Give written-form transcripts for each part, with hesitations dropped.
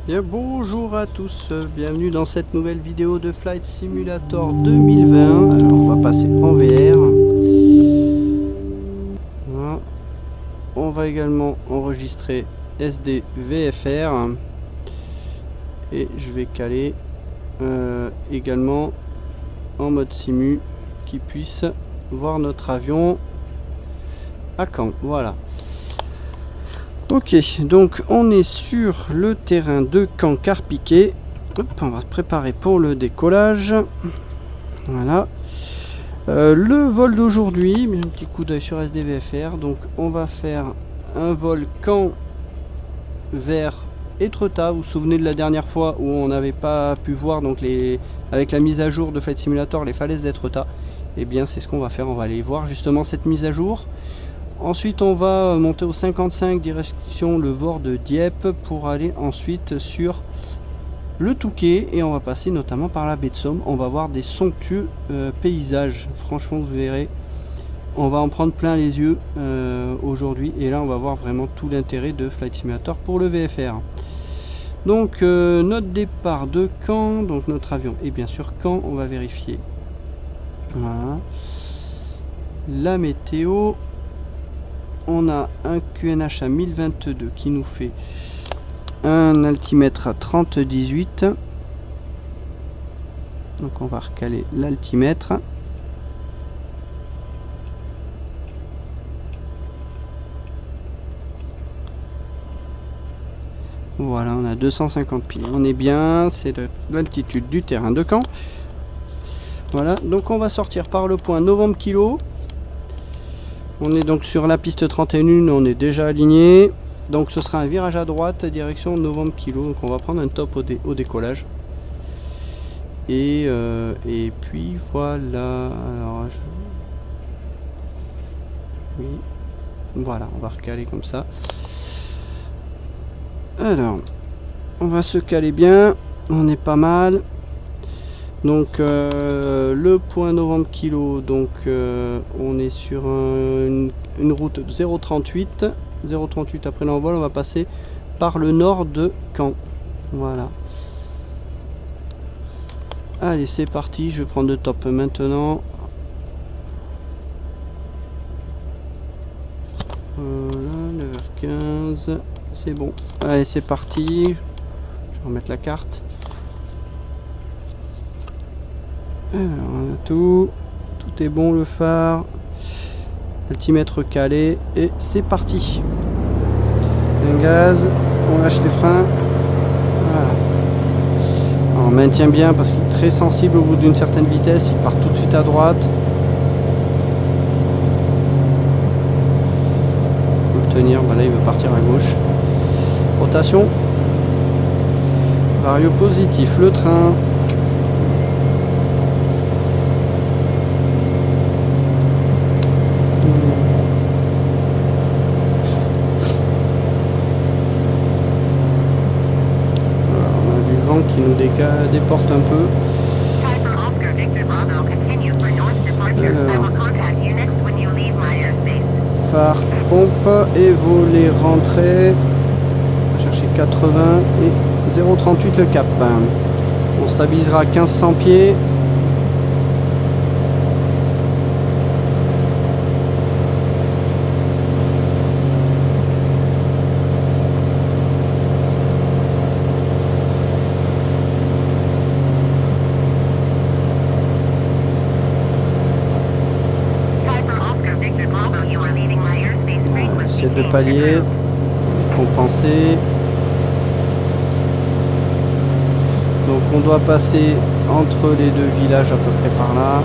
Bien, bonjour à tous, bienvenue dans cette nouvelle vidéo de Flight Simulator 2020. Alors on va passer en VR. Voilà. On va également enregistrer SDVFR et je vais caler également en mode simu qui puisse voir notre avion à Caen. Voilà. Ok, donc on est sur le terrain de Caen Carpiquet. Hop, on va se préparer pour le décollage. Voilà. Le vol d'aujourd'hui, un petit coup d'œil sur SDVFR. Donc on va faire un vol Caen vers Étretat. Vous vous souvenez de la dernière fois où on n'avait pas pu voir donc avec la mise à jour de Flight Simulator les falaises d'Étretat. Et bien c'est ce qu'on va faire, on va aller voir justement cette mise à jour. Ensuite on va monter au 55 direction le Vord de Dieppe pour aller ensuite sur le Touquet et on va passer notamment par la baie de Somme. On va voir des somptueux paysages, franchement vous verrez, on va en prendre plein les yeux aujourd'hui et là on va voir vraiment tout l'intérêt de Flight Simulator pour le VFR. Donc notre départ de Caen, donc notre avion est bien sûr Caen, on va vérifier. Voilà. La météo. On a un QNH à 1022 qui nous fait un altimètre à 30,18. Donc on va recaler l'altimètre. Voilà, on a 250 pieds. On est bien, c'est l'altitude du terrain de Caen. Voilà, donc on va sortir par le point Novembre Kilo. On est donc sur la piste 31, on est déjà aligné. Donc ce sera un virage à droite, direction Novembre Kilo. Donc on va prendre un top au décollage. Et puis voilà. Alors, oui. Voilà, on va recaler comme ça. Alors, on va se caler bien. On est pas mal. Donc le point Novembre Kilo, donc on est sur une route de 038 après l'envol. On va passer par le nord de Caen. Voilà. Allez, c'est parti, je vais prendre le top maintenant. Voilà, 9h15, c'est bon. Allez, c'est parti. Je vais remettre la carte. Alors, on a tout est bon, le phare, altimètre calé et c'est parti. Un gaz, on lâche les freins. Voilà. Alors, on maintient bien parce qu'il est très sensible au bout d'une certaine vitesse, il part tout de suite à droite. Il faut le tenir, voilà, il veut partir à gauche. Rotation. Vario positif, le train. Qui nous déporte un peu. Alors, phare, pompe et volet rentrée. On va chercher 80 et 0,38 le cap. On stabilisera à 1500 pieds. De palier, compenser. Donc on doit passer entre les deux villages à peu près par là.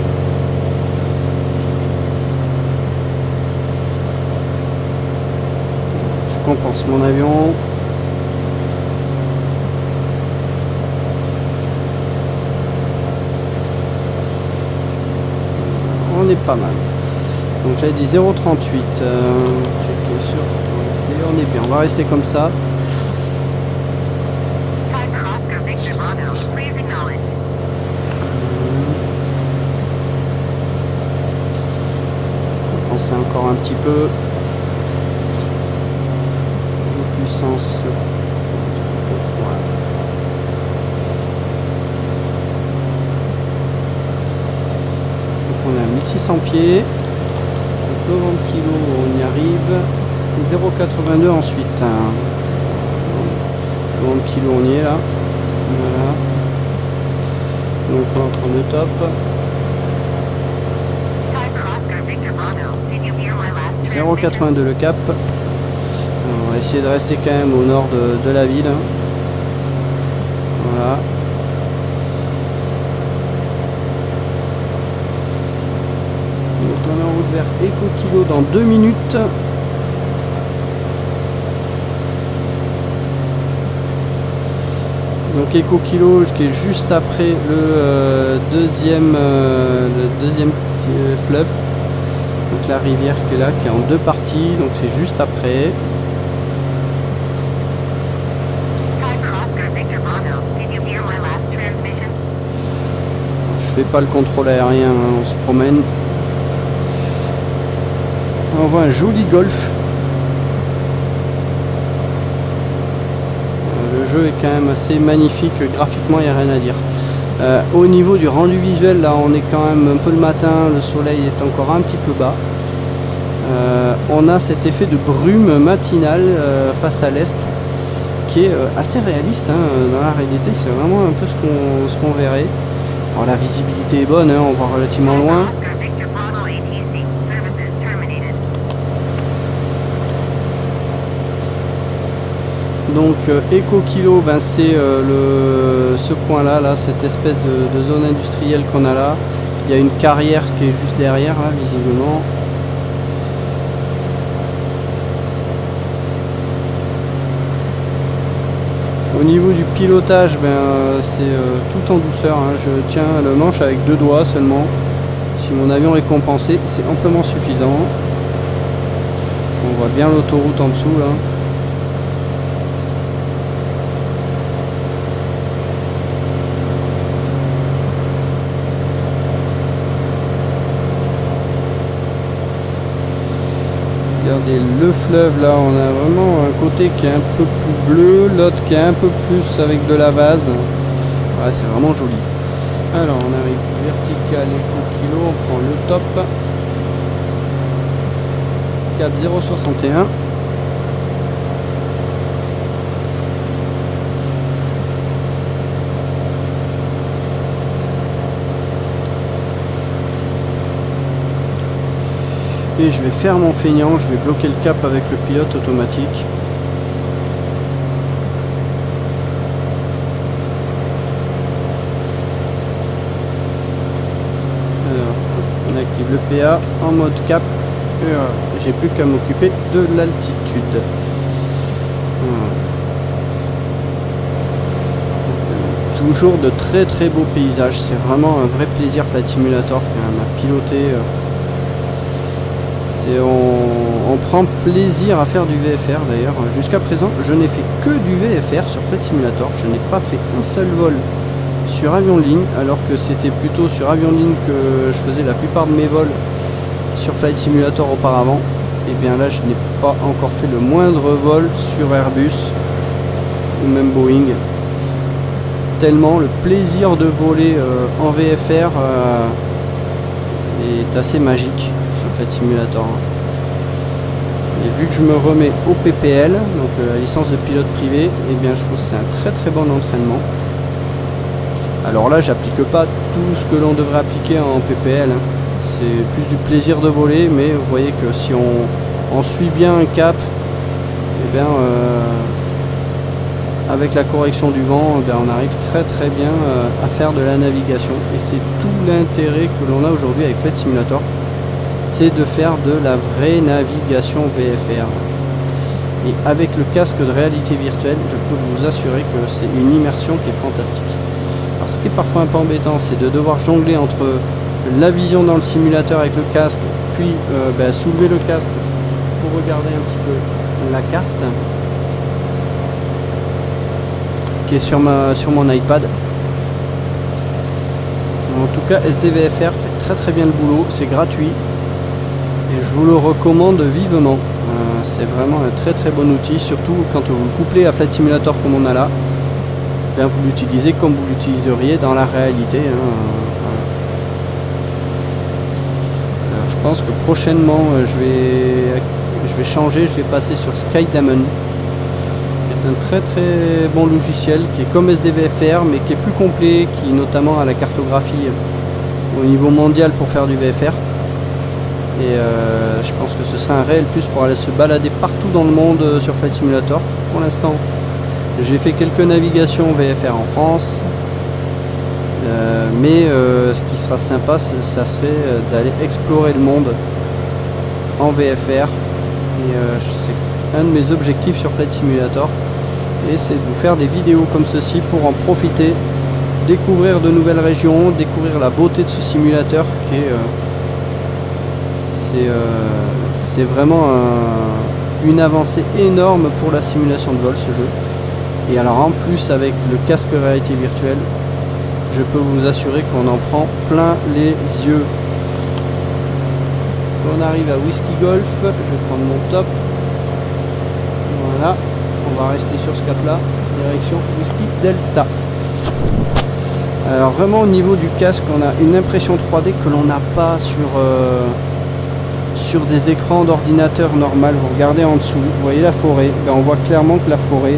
Je compense mon avion. On est pas mal. Donc j'avais dit 0,38. Checker sur. On est bien. On va rester comme ça. Compenser encore un petit peu. La puissance. Voilà. 600 pieds. Donc 90 kg, on y arrive. 0,82 ensuite. 90 kg, on y est là. Voilà. Donc on va prendre le top. 0,82 le cap. On va essayer de rester quand même au nord de la ville. Voilà. Donc on est en route vers Eco Kilo dans 2 minutes. Donc Eco Kilo qui est juste après le deuxième fleuve. Donc la rivière qui est là, qui est en 2 parties, donc c'est juste après. Je fais pas le contrôle aérien, hein, on se promène. On voit un joli golf. Le jeu est quand même assez magnifique, graphiquement il n'y a rien à dire. Au niveau du rendu visuel, là on est quand même un peu le matin, le soleil est encore un petit peu bas. On a cet effet de brume matinale face à l'est qui est assez réaliste, hein, dans la réalité c'est vraiment un peu ce qu'on verrait. Alors, la visibilité est bonne, hein, on voit relativement loin. Donc Eco Kilo, ben, c'est ce coin là, cette espèce de zone industrielle qu'on a là. Il y a une carrière qui est juste derrière là, visiblement. Au niveau du pilotage, ben, c'est tout en douceur, hein. Je tiens le manche avec 2 doigts seulement. Si mon avion est compensé, c'est amplement suffisant. On voit bien l'autoroute en dessous là. Regardez le fleuve là, on a vraiment un côté qui est un peu plus bleu, l'autre qui est un peu plus avec de la vase. Ouais, c'est vraiment joli. Alors on arrive vertical Eco Kilo, on prend le top. 4061. Et je vais faire mon feignant, je vais bloquer le cap avec le pilote automatique. Alors, on active le PA en mode cap. J'ai plus qu'à m'occuper de l'altitude. Toujours de très très beaux paysages, c'est vraiment un vrai plaisir Flight Simulator quand même à piloter. Et on prend plaisir à faire du VFR d'ailleurs. Jusqu'à présent, je n'ai fait que du VFR sur Flight Simulator. Je n'ai pas fait un seul vol sur avion de ligne, alors que c'était plutôt sur avion de ligne que je faisais la plupart de mes vols sur Flight Simulator auparavant. Et bien là, je n'ai pas encore fait le moindre vol sur Airbus ou même Boeing. Tellement le plaisir de voler en VFR est assez magique. Flight Simulator. Et vu que je me remets au PPL, donc la licence de pilote privé, et bien je trouve que c'est un très très bon entraînement. Alors là, j'applique pas tout ce que l'on devrait appliquer en PPL. Hein. C'est plus du plaisir de voler, mais vous voyez que si on suit bien un cap, et bien avec la correction du vent, bien, on arrive très très bien à faire de la navigation. Et c'est tout l'intérêt que l'on a aujourd'hui avec Flight Simulator. C'est de faire de la vraie navigation VFR. Et avec le casque de réalité virtuelle, je peux vous assurer que c'est une immersion qui est fantastique. Alors ce qui est parfois un peu embêtant, c'est de devoir jongler entre la vision dans le simulateur avec le casque, puis soulever le casque pour regarder un petit peu la carte qui est sur mon iPad. En tout cas, SDVFR fait très très bien le boulot, c'est gratuit. Et je vous le recommande vivement. C'est vraiment un très très bon outil, surtout quand vous le couplez à Flight Simulator comme on a là. Bien, vous l'utilisez comme vous l'utiliseriez dans la réalité. Hein. pense que prochainement je vais changer, je vais passer sur Skydamon, qui est un très très bon logiciel, qui est comme SDVFR mais qui est plus complet, qui notamment a la cartographie au niveau mondial pour faire du VFR. Et je pense que ce serait un réel plus pour aller se balader partout dans le monde sur Flight Simulator. Pour l'instant, j'ai fait quelques navigations VFR en France. Mais ce qui sera sympa, ça serait d'aller explorer le monde en VFR. Et c'est un de mes objectifs sur Flight Simulator. Et c'est de vous faire des vidéos comme ceci pour en profiter, découvrir de nouvelles régions, découvrir la beauté de ce simulateur qui est... c'est vraiment une avancée énorme pour la simulation de vol, ce jeu. Et alors en plus avec le casque réalité virtuelle, je peux vous assurer qu'on en prend plein les yeux. On arrive à Whiskey Golf, je vais prendre mon top. Voilà, on va rester sur ce cap là, direction Whiskey Delta. Alors vraiment au niveau du casque, on a une impression 3D que l'on n'a pas sur des écrans d'ordinateur normal. Vous regardez en dessous, vous voyez la forêt, on voit clairement que la forêt,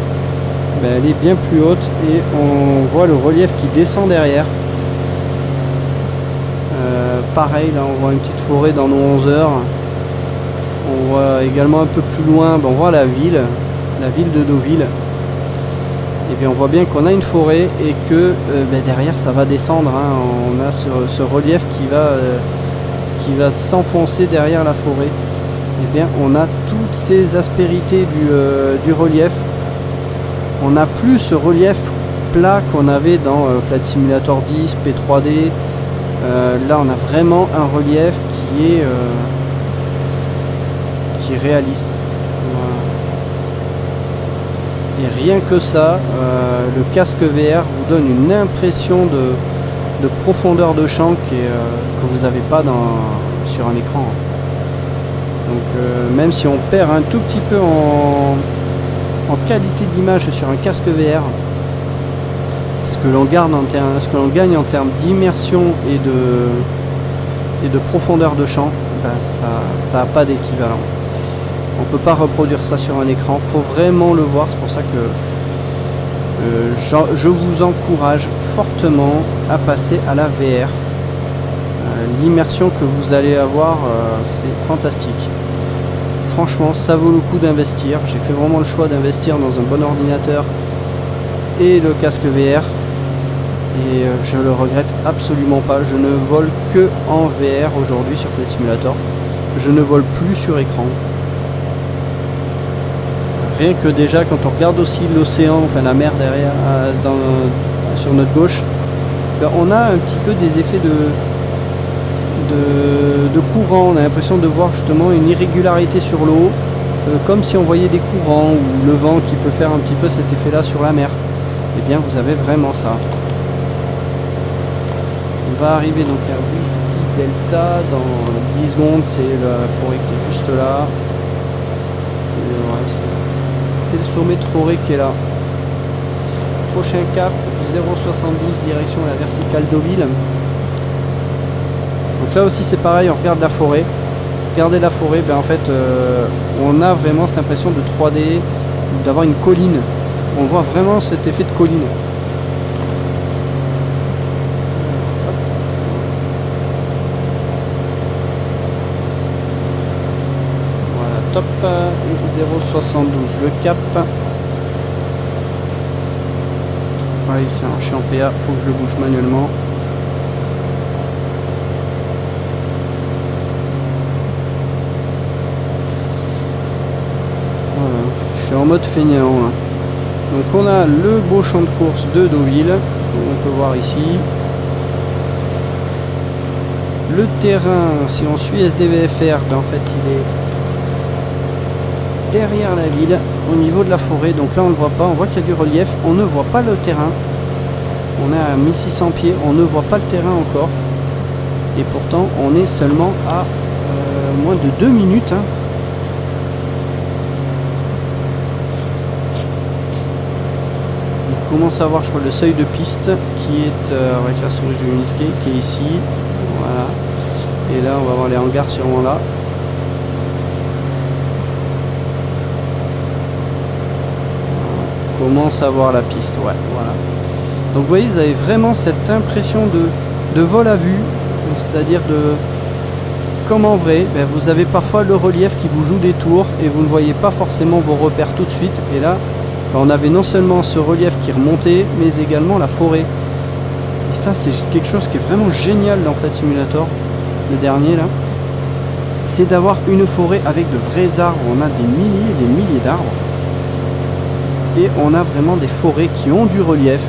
elle est bien plus haute et on voit le relief qui descend derrière. Pareil, là on voit une petite forêt dans nos 11 heures. On voit également un peu plus loin, on voit la ville de Deauville. Et bien on voit bien qu'on a une forêt et que derrière ça va descendre. On a ce relief qui va s'enfoncer derrière la forêt. Et bien on a toutes ces aspérités du relief. On n'a plus ce relief plat qu'on avait dans Flight Simulator 10, P3D. Là on a vraiment un relief qui est réaliste. Et rien que ça, le casque VR vous donne une impression de profondeur de champ que vous n'avez pas sur un écran. Donc même si on perd un tout petit peu en qualité d'image sur un casque VR, ce que l'on gagne en termes d'immersion et de profondeur de champ, ça n'a pas d'équivalent. On ne peut pas reproduire ça sur un écran, il faut vraiment le voir. C'est pour ça que je vous encourage fortement à passer à la VR. L'immersion que vous allez avoir, c'est fantastique. Franchement, ça vaut le coup d'investir. J'ai fait vraiment le choix d'investir dans un bon ordinateur et le casque VR. Et je le regrette absolument pas. Je ne vole que en VR aujourd'hui sur Flight Simulator. Je ne vole plus sur écran. Rien que déjà quand on regarde aussi l'océan, enfin la mer derrière, sur notre gauche, on a un petit peu des effets de courant. On a l'impression de voir justement une irrégularité sur l'eau, comme si on voyait des courants ou le vent qui peut faire un petit peu cet effet là sur la mer. Et bien vous avez vraiment ça. On va arriver donc à Whiskey Delta dans 10 secondes. C'est la forêt qui est juste là. C'est le sommet de forêt qui est là. Prochain cap 0,72 direction la verticale Deauville. Donc là aussi c'est pareil, on regarde la forêt. Regardez la forêt, en fait on a vraiment cette impression de 3D, d'avoir une colline. On voit vraiment cet effet de colline. Voilà, top 0,72 le cap. Ouais, tiens, je suis en PA, faut que je le bouge manuellement. Voilà, je suis en mode feignant là. Donc on a le beau champ de course de Deauville, on peut voir ici. Le terrain, si on suit SDVFR, en fait il est derrière la ville, au niveau de la forêt. Donc là on ne le voit pas, on voit qu'il y a du relief, on ne voit pas le terrain. On est à 1600 pieds, on ne voit pas le terrain encore. Et pourtant on est seulement à moins de 2 minutes. On commence à voir, je crois, le seuil de piste qui est avec la souris unifiée qui est ici. Voilà. Et là, on va voir les hangars sûrement là. On commence à voir la piste, ouais, voilà. Donc vous voyez, vous avez vraiment cette impression de vol à vue, c'est-à-dire de... Comme en vrai, ben vous avez parfois le relief qui vous joue des tours et vous ne voyez pas forcément vos repères tout de suite. Et là, ben on avait non seulement ce relief qui remontait, mais également la forêt. Et ça, c'est quelque chose qui est vraiment génial dans Flight Simulator, le dernier là. C'est d'avoir une forêt avec de vrais arbres. On a des milliers et des milliers d'arbres. Et on a vraiment des forêts qui ont du relief,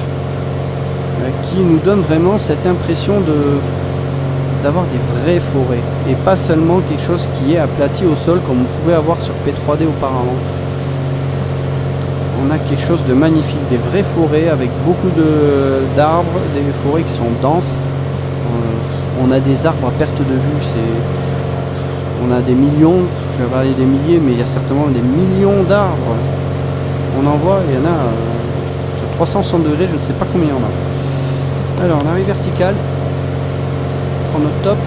qui nous donnent vraiment cette impression d'avoir des vraies forêts et pas seulement quelque chose qui est aplati au sol comme on pouvait avoir sur P3D auparavant. On a quelque chose de magnifique, des vraies forêts avec beaucoup d'arbres, des forêts qui sont denses. On a des arbres à perte de vue, on a des millions, je vais parler des milliers, mais il y a certainement des millions d'arbres. On en voit, il y en a sur 360 degrés, je ne sais pas combien il y en a. Alors on arrive vertical. Notre top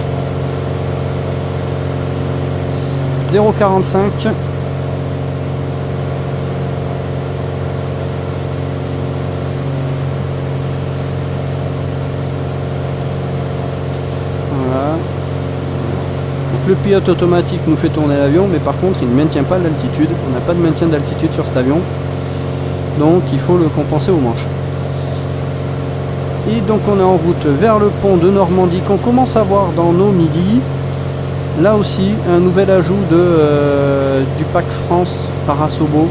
0,45. Voilà. Donc le pilote automatique nous fait tourner l'avion, mais par contre il ne maintient pas l'altitude. On n'a pas de maintien d'altitude sur cet avion, donc il faut le compenser au manche. Et donc on est en route vers le pont de Normandie qu'on commence à voir dans nos midis. Là aussi un nouvel ajout du pack France par Asobo.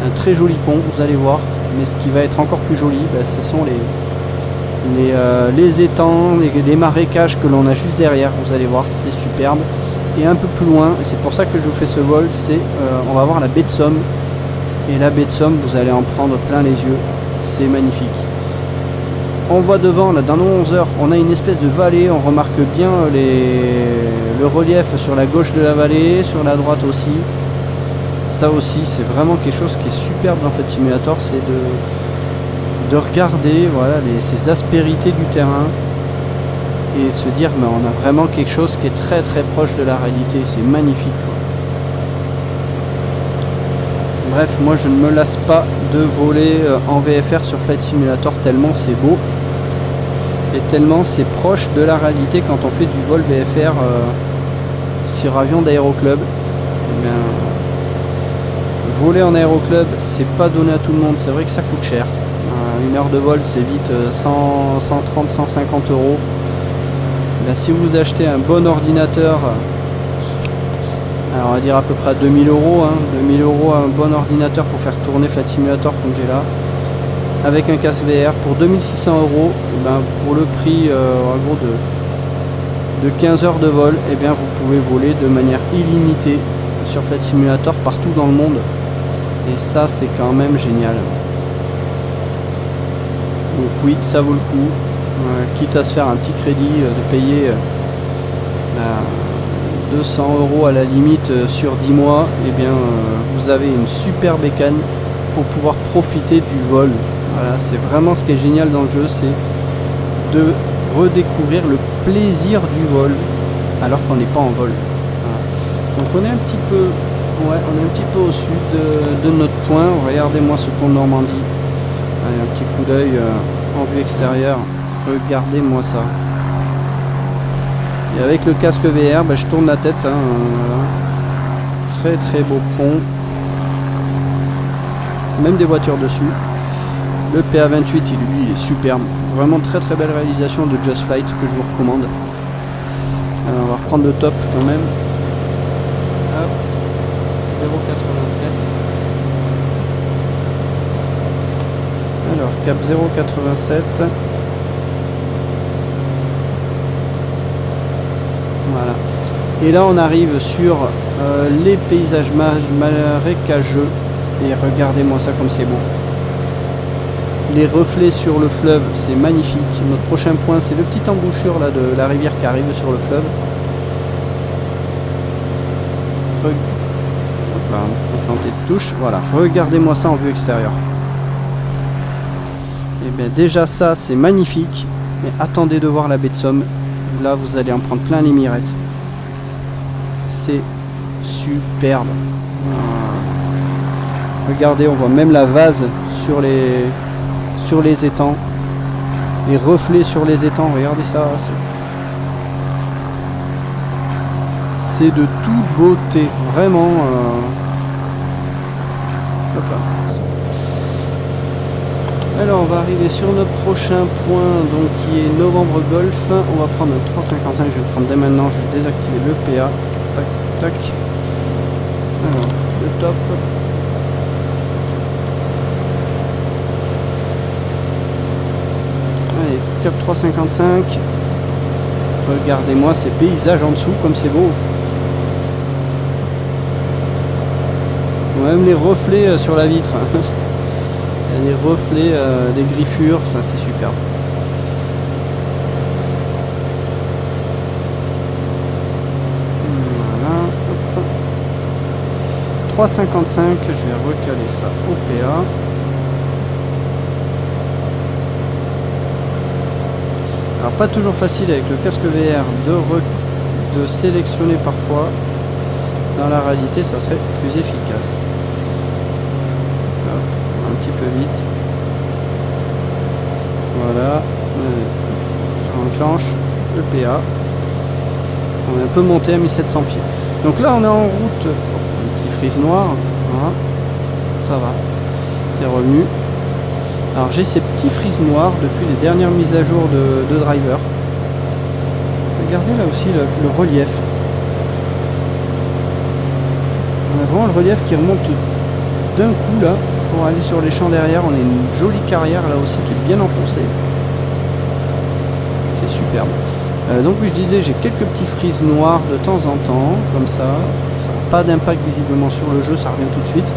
Un très joli pont, vous allez voir. Mais ce qui va être encore plus joli, ce sont les étangs, les marécages que l'on a juste derrière. Vous allez voir, c'est superbe. Et un peu plus loin, et c'est pour ça que je vous fais ce vol, on va voir la baie de Somme. Et la baie de Somme, vous allez en prendre plein les yeux. C'est magnifique. On voit devant, là, dans nos 11 heures, on a une espèce de vallée. On remarque bien le relief sur la gauche de la vallée, sur la droite aussi. Ça aussi, c'est vraiment quelque chose qui est superbe dans Flight Simulator, c'est de regarder voilà, ces aspérités du terrain et de se dire, mais on a vraiment quelque chose qui est très très proche de la réalité. C'est magnifique, quoi. Bref, moi je ne me lasse pas de voler en VFR sur Flight Simulator tellement c'est beau. Et tellement c'est proche de la réalité quand on fait du vol VFR sur avion d'aéroclub. Eh bien, voler en aéroclub, c'est pas donné à tout le monde, c'est vrai que ça coûte cher. Une heure de vol, c'est vite 130, 150 euros. Ben, si vous achetez un bon ordinateur, alors on va dire à peu près à 2000 euros, 2000 euros un bon ordinateur pour faire tourner Flight Simulator comme j'ai là. Avec un casque VR pour 2600 euros, ben pour le prix en gros de 15 heures de vol, et bien vous pouvez voler de manière illimitée sur Flight Simulator partout dans le monde. Et ça c'est quand même génial. Donc oui, ça vaut le coup. Quitte à se faire un petit crédit, de payer 200 euros à la limite sur 10 mois, et bien vous avez une super bécane pour pouvoir profiter du vol. Voilà, c'est vraiment ce qui est génial dans le jeu, c'est de redécouvrir le plaisir du vol alors qu'on n'est pas en vol. Voilà. Donc on est un petit peu, on est un petit peu au sud de notre point. Regardez-moi ce pont de Normandie. Allez, un petit coup d'œil en vue extérieure. Regardez-moi ça. Et avec le casque VR, je tourne la tête. Voilà. Très très beau pont. Même des voitures dessus. Le PA28, lui, il est superbe. Vraiment très très belle réalisation de Just Flight que je vous recommande. Alors, on va reprendre le top quand même. Hop. 0,87. Alors, cap 0,87. Voilà. Et là, on arrive sur les paysages marécageux. Et regardez-moi ça comme c'est beau. Les reflets sur le fleuve, c'est magnifique. Notre prochain point, c'est le petit embouchure là, de la rivière qui arrive sur le fleuve. Hop là, on planter de touche. Voilà, regardez-moi ça en vue extérieure. Et bien déjà ça, c'est magnifique. Mais attendez de voir la baie de Somme. là vous allez en prendre plein les mirettes. C'est superbe. Regardez, on voit même la vase sur les étangs. Les reflets sur les étangs, regardez ça. C'est de toute beauté, vraiment. Hop là. Alors on va arriver sur notre prochain point, donc qui est Novembre Golf. On va prendre un 355, je vais le prendre dès maintenant, je vais désactiver le PA. Tac, tac. Alors, le top. Allez, cap 355. Regardez-moi ces paysages en dessous, comme c'est beau. Même les reflets sur la vitre. Il y a des reflets, des griffures, enfin, c'est super. Voilà. Hop. 355, je vais recaler ça au PA. Alors pas toujours facile avec le casque VR de sélectionner parfois. Dans la réalité, ça serait plus efficace. Hop, un petit peu vite. Voilà. Je enclenche le PA. On est un peu monté à 1700 pieds. Donc là, on est en route. Un petit frise noir. Voilà. Ça va. C'est revenu. Alors j'ai ces petits frises noirs depuis les dernières mises à jour de driver. Regardez là aussi le relief. On a vraiment le relief qui remonte d'un coup là pour aller sur les champs derrière. On a une jolie carrière là aussi qui est bien enfoncée. C'est superbe. Donc je disais, j'ai quelques petits frises noirs de temps en temps, comme ça. Ça n'a pas d'impact visiblement sur le jeu, ça revient tout de suite.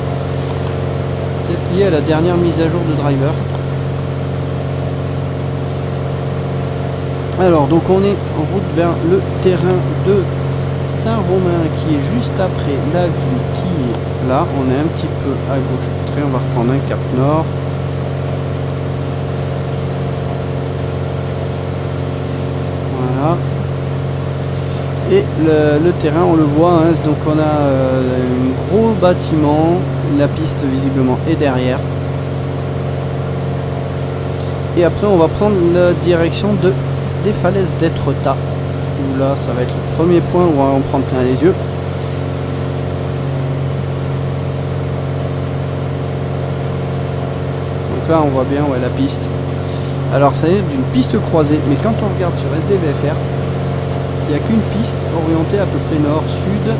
Peut-être lié à la dernière mise à jour de driver. Alors donc on est en route vers le terrain de Saint-Romain qui est juste après la ville qui est là. On est un petit peu à gauche. On va reprendre un cap nord. Voilà. Et le terrain, on le voit, hein, donc on a un gros bâtiment. La piste visiblement est derrière. Et après on va prendre la direction des falaises d'Étretat. Où là ça va être le premier point où on va en prendre plein les yeux. Donc là on voit bien la piste. Alors ça est d'une piste croisée, mais quand on regarde sur SDVFR, il n'y a qu'une piste orientée à peu près nord-sud.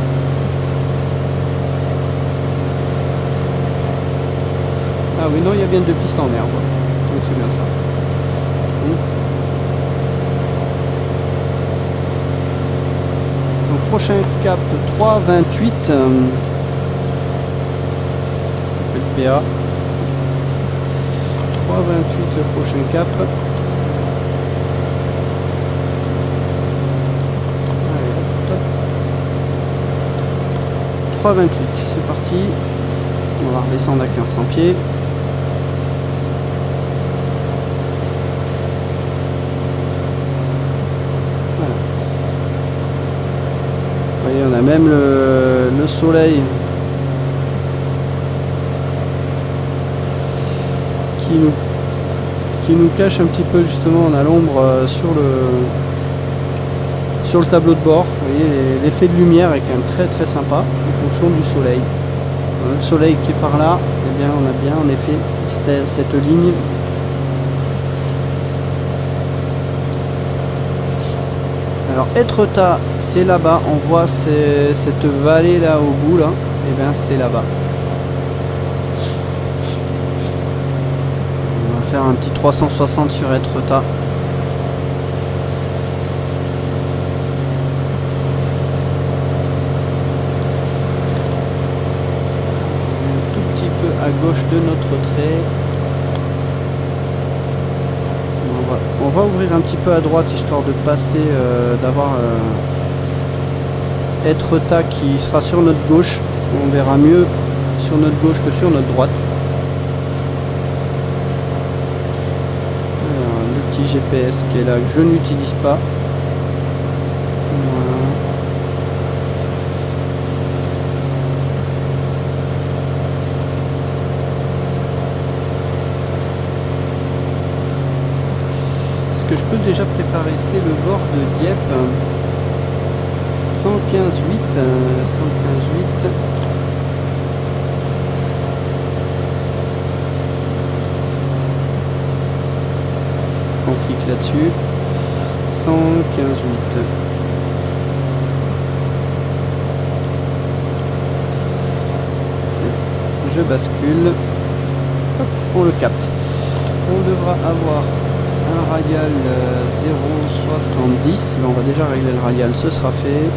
Ah oui, non, il y a bien deux pistes en herbe. Donc c'est bien ça. Donc prochain cap 328. Le PA. 328 le prochain cap. Allez, top. 328, c'est parti. On va redescendre à 1500 pieds. Voilà. Vous voyez, on a même le soleil qui nous cache un petit peu, justement. On a l'ombre sur le tableau de bord. Vous voyez, l'effet de lumière est quand même très très sympa en fonction du soleil. Le soleil qui est par là, eh bien on a bien en effet cette ligne. Alors Étretat, c'est là-bas, on voit cette vallée là au bout là, et bien c'est là-bas. On va faire un petit 360 sur Étretat. À gauche de notre trait. On va ouvrir un petit peu à droite histoire de passer, d'avoir Étretat qui sera sur notre gauche. On verra mieux sur notre gauche que sur notre droite. Alors, le petit GPS qui est là que je n'utilise pas. Voilà. Ce que je peux déjà préparer, c'est le bord de Dieppe. 115,8. On clique là-dessus. 115,8. Je bascule. Hop, on le capte. On devra avoir un radial 0,70. On va déjà régler le radial, ce sera fait.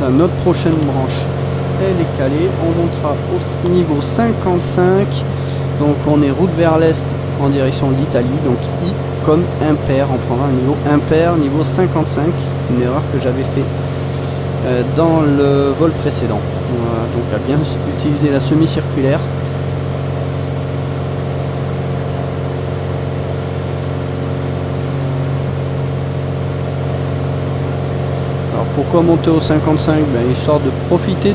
Notre prochaine branche, elle est calée. On montera au niveau 55. Donc on est route vers l'est en direction de l'Italie. Donc I comme impair. On prendra un niveau impair, niveau 55. Une erreur que j'avais fait dans le vol précédent. Voilà, donc à bien utiliser la semi-circulaire. Pourquoi monter au 55? Histoire de profiter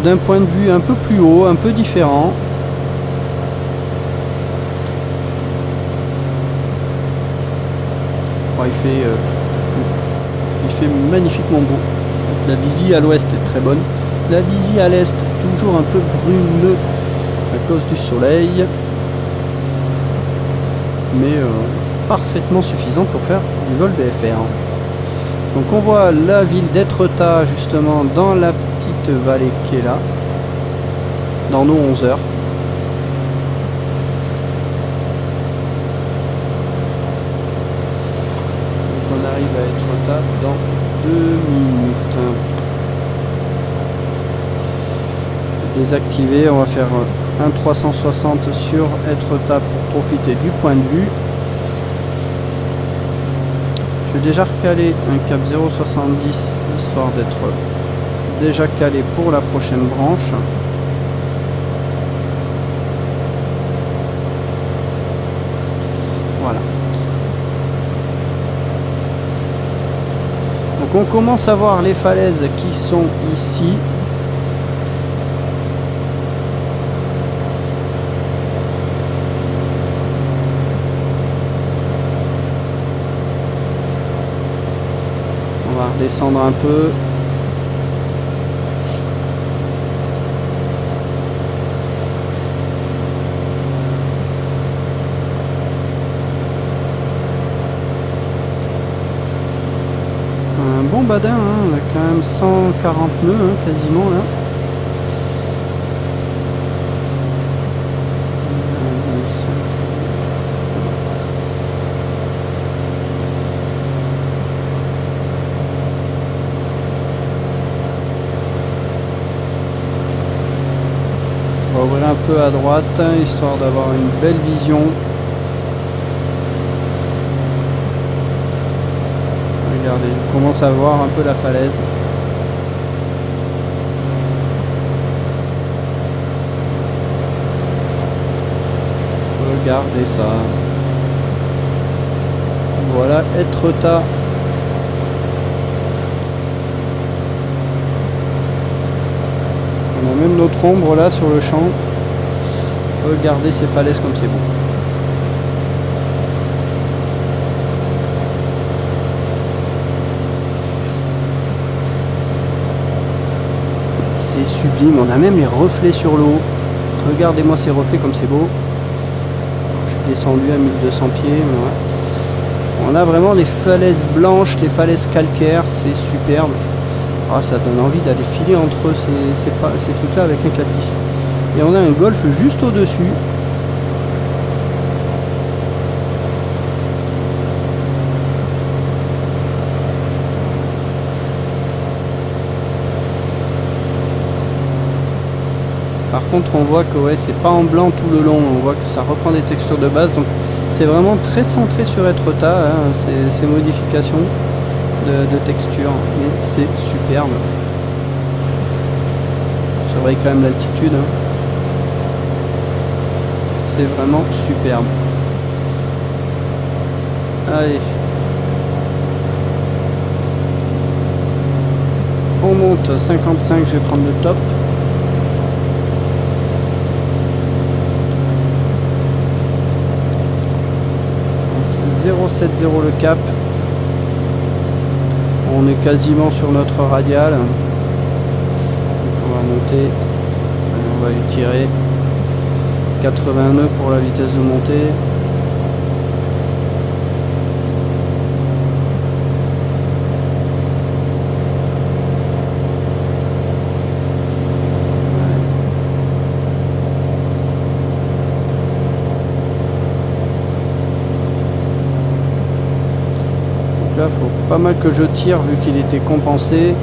d'un point de vue un peu plus haut, un peu différent. Bon, il fait magnifiquement beau. La visie à l'ouest est très bonne. La visie à l'est, toujours un peu brumeux à cause du soleil. Mais parfaitement suffisante pour faire du vol VFR. Donc on voit la ville d'Étretat justement dans la petite vallée qui est là, dans nos 11 heures. Donc on arrive à Étretat dans 2 minutes. Désactiver, on va faire un 360 sur Étretat pour profiter du point de vue. Je vais déjà recaler un cap 0,70 histoire d'être déjà calé pour la prochaine branche. Voilà. Donc on commence à voir les falaises qui sont ici. On va redescendre un peu. Un bon badin, hein, on a quand même 140 nœuds hein, quasiment là. On va ouvrir un peu à droite, histoire d'avoir une belle vision. Regardez, on commence à voir un peu la falaise. Regardez ça. Voilà, Étretat. On a même notre ombre là sur le champ. Regardez ces falaises comme c'est beau. C'est sublime, on a même les reflets sur l'eau. Regardez-moi ces reflets comme c'est beau. Je suis descendu à 1200 pieds. Ouais. On a vraiment des falaises blanches, les falaises calcaires, c'est superbe. Ah, ça donne envie d'aller filer entre ces trucs-là avec un 410. Et on a un golfe juste au-dessus. Par contre, on voit que ouais, c'est pas en blanc tout le long. On voit que ça reprend des textures de base. Donc, c'est vraiment très centré sur Étretat, hein, ces modifications de texture. Et c'est superbe. surveille quand même l'altitude. Hein. C'est vraiment superbe. Allez. On monte 55, je vais prendre le top. Donc, 070 le cap. On est quasiment sur notre radial. Donc on va monter. On va y tirer. 80 nœuds pour la vitesse de montée. Là, faut pas mal que je tire vu qu'il était compensé.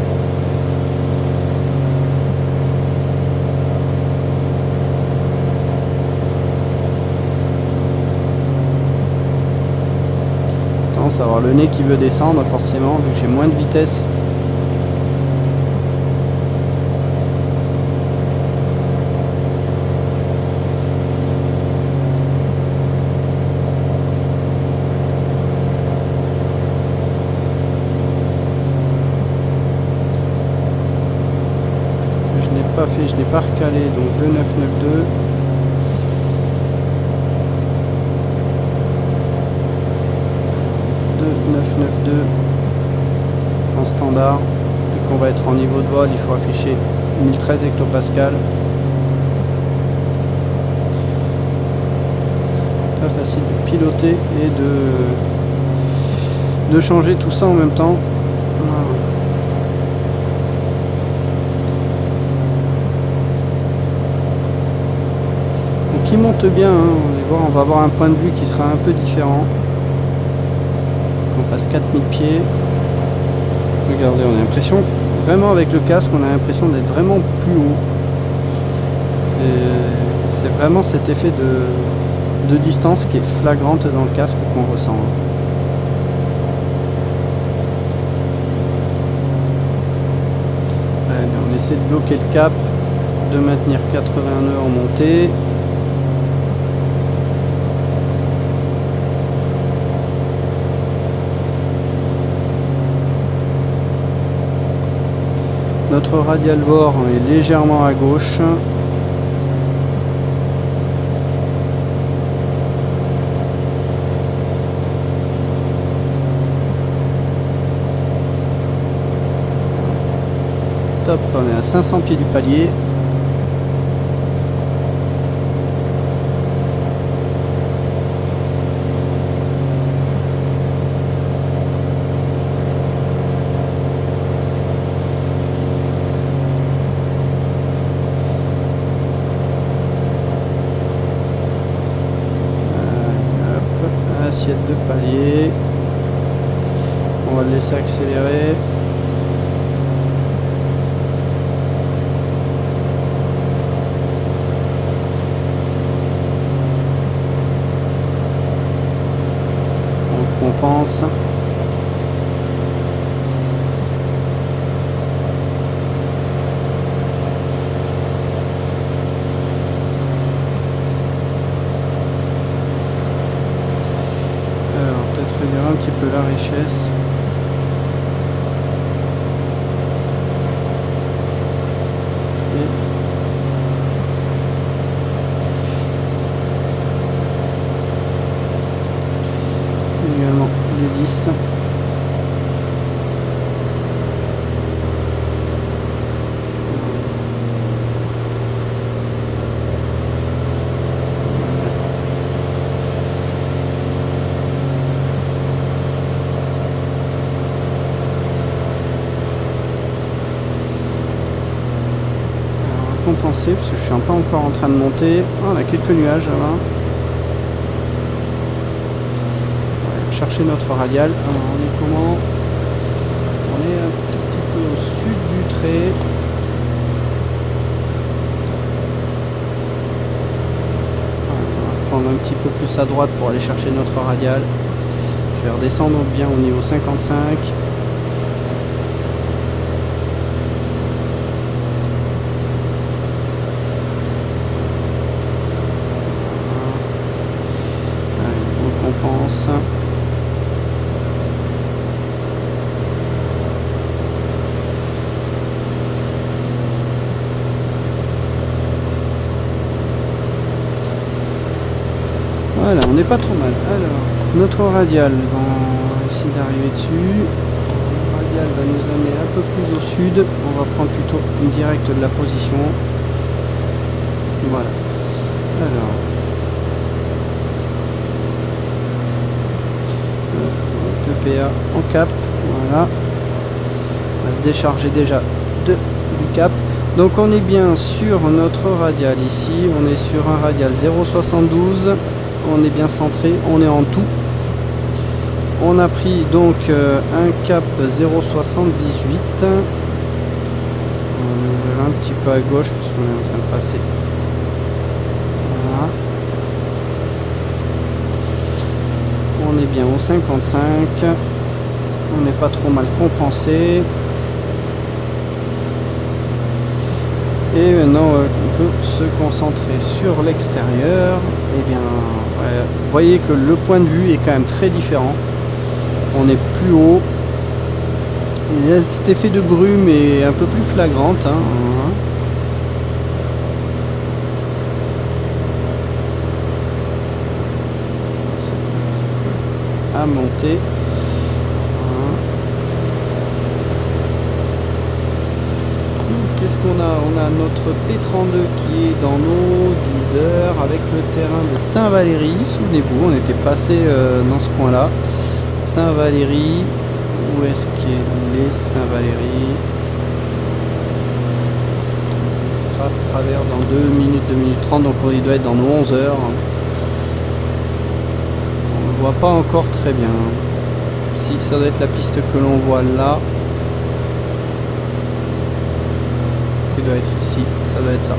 Tendance à avoir le nez qui veut descendre forcément vu que j'ai moins de vitesse. Je n'ai pas recalé, donc 2992. En standard. Vu qu'on va être en niveau de vol, il faut afficher 1013 hectopascales. Pas facile de piloter et de changer tout ça en même temps. Voilà. Qui monte bien, hein. On va avoir un point de vue qui sera un peu différent. On passe 4000 pieds. Regardez, on a l'impression, vraiment avec le casque, on a l'impression d'être vraiment plus haut. C'est vraiment cet effet de distance qui est flagrante dans le casque qu'on ressent. Allez, on essaie de bloquer le cap, de maintenir 80 nœuds en montée. Notre radial VOR est légèrement à gauche. Top, on est à 500 pieds du palier. De palier, on va le laisser accélérer. On compense. Réduire un petit peu la richesse. Et également les 10. Compenser parce que je suis un peu encore en train de monter. Oh, on a quelques nuages là. On va chercher notre radial. Alors on est comment? On est un petit peu au sud du trait. On va prendre un petit peu plus à droite pour aller chercher notre radial. Je vais redescendre bien au niveau 55. pense. Voilà, on n'est pas trop mal. Alors, notre radial, on va essayer d'arriver dessus. Le radial va nous amener un peu plus au sud. On va prendre plutôt une directe de la position. Voilà. Alors. Le PA en cap. Voilà. On va se décharger déjà du cap. Donc on est bien sur notre radial ici. On est sur un radial 0,72. On est bien centré. On est en tout. On a pris donc un cap 0,78. On verra un petit peu à gauche parce qu'on est en train de passer. Voilà. On est bien au 55. On n'est pas trop mal compensé. Et maintenant on peut se concentrer sur l'extérieur. Et bien, ouais, vous voyez que le point de vue est quand même très différent. On est plus haut. Et là, cet effet de brume est un peu plus flagrante. À monter. Qu'est-ce qu'on a? On a notre P32 qui est dans nos 10 heures avec le terrain de Saint-Valery. Souvenez-vous, on était passé dans ce coin-là. Saint-Valery. Où est-ce qu'il est Saint-Valery? Il sera à travers dans 2 minutes, 2 minutes 30, donc il doit être dans nos 11 heures. On ne voit pas encore très bien. Si, ça doit être la piste que l'on voit là. Qui doit être ici, ça doit être ça.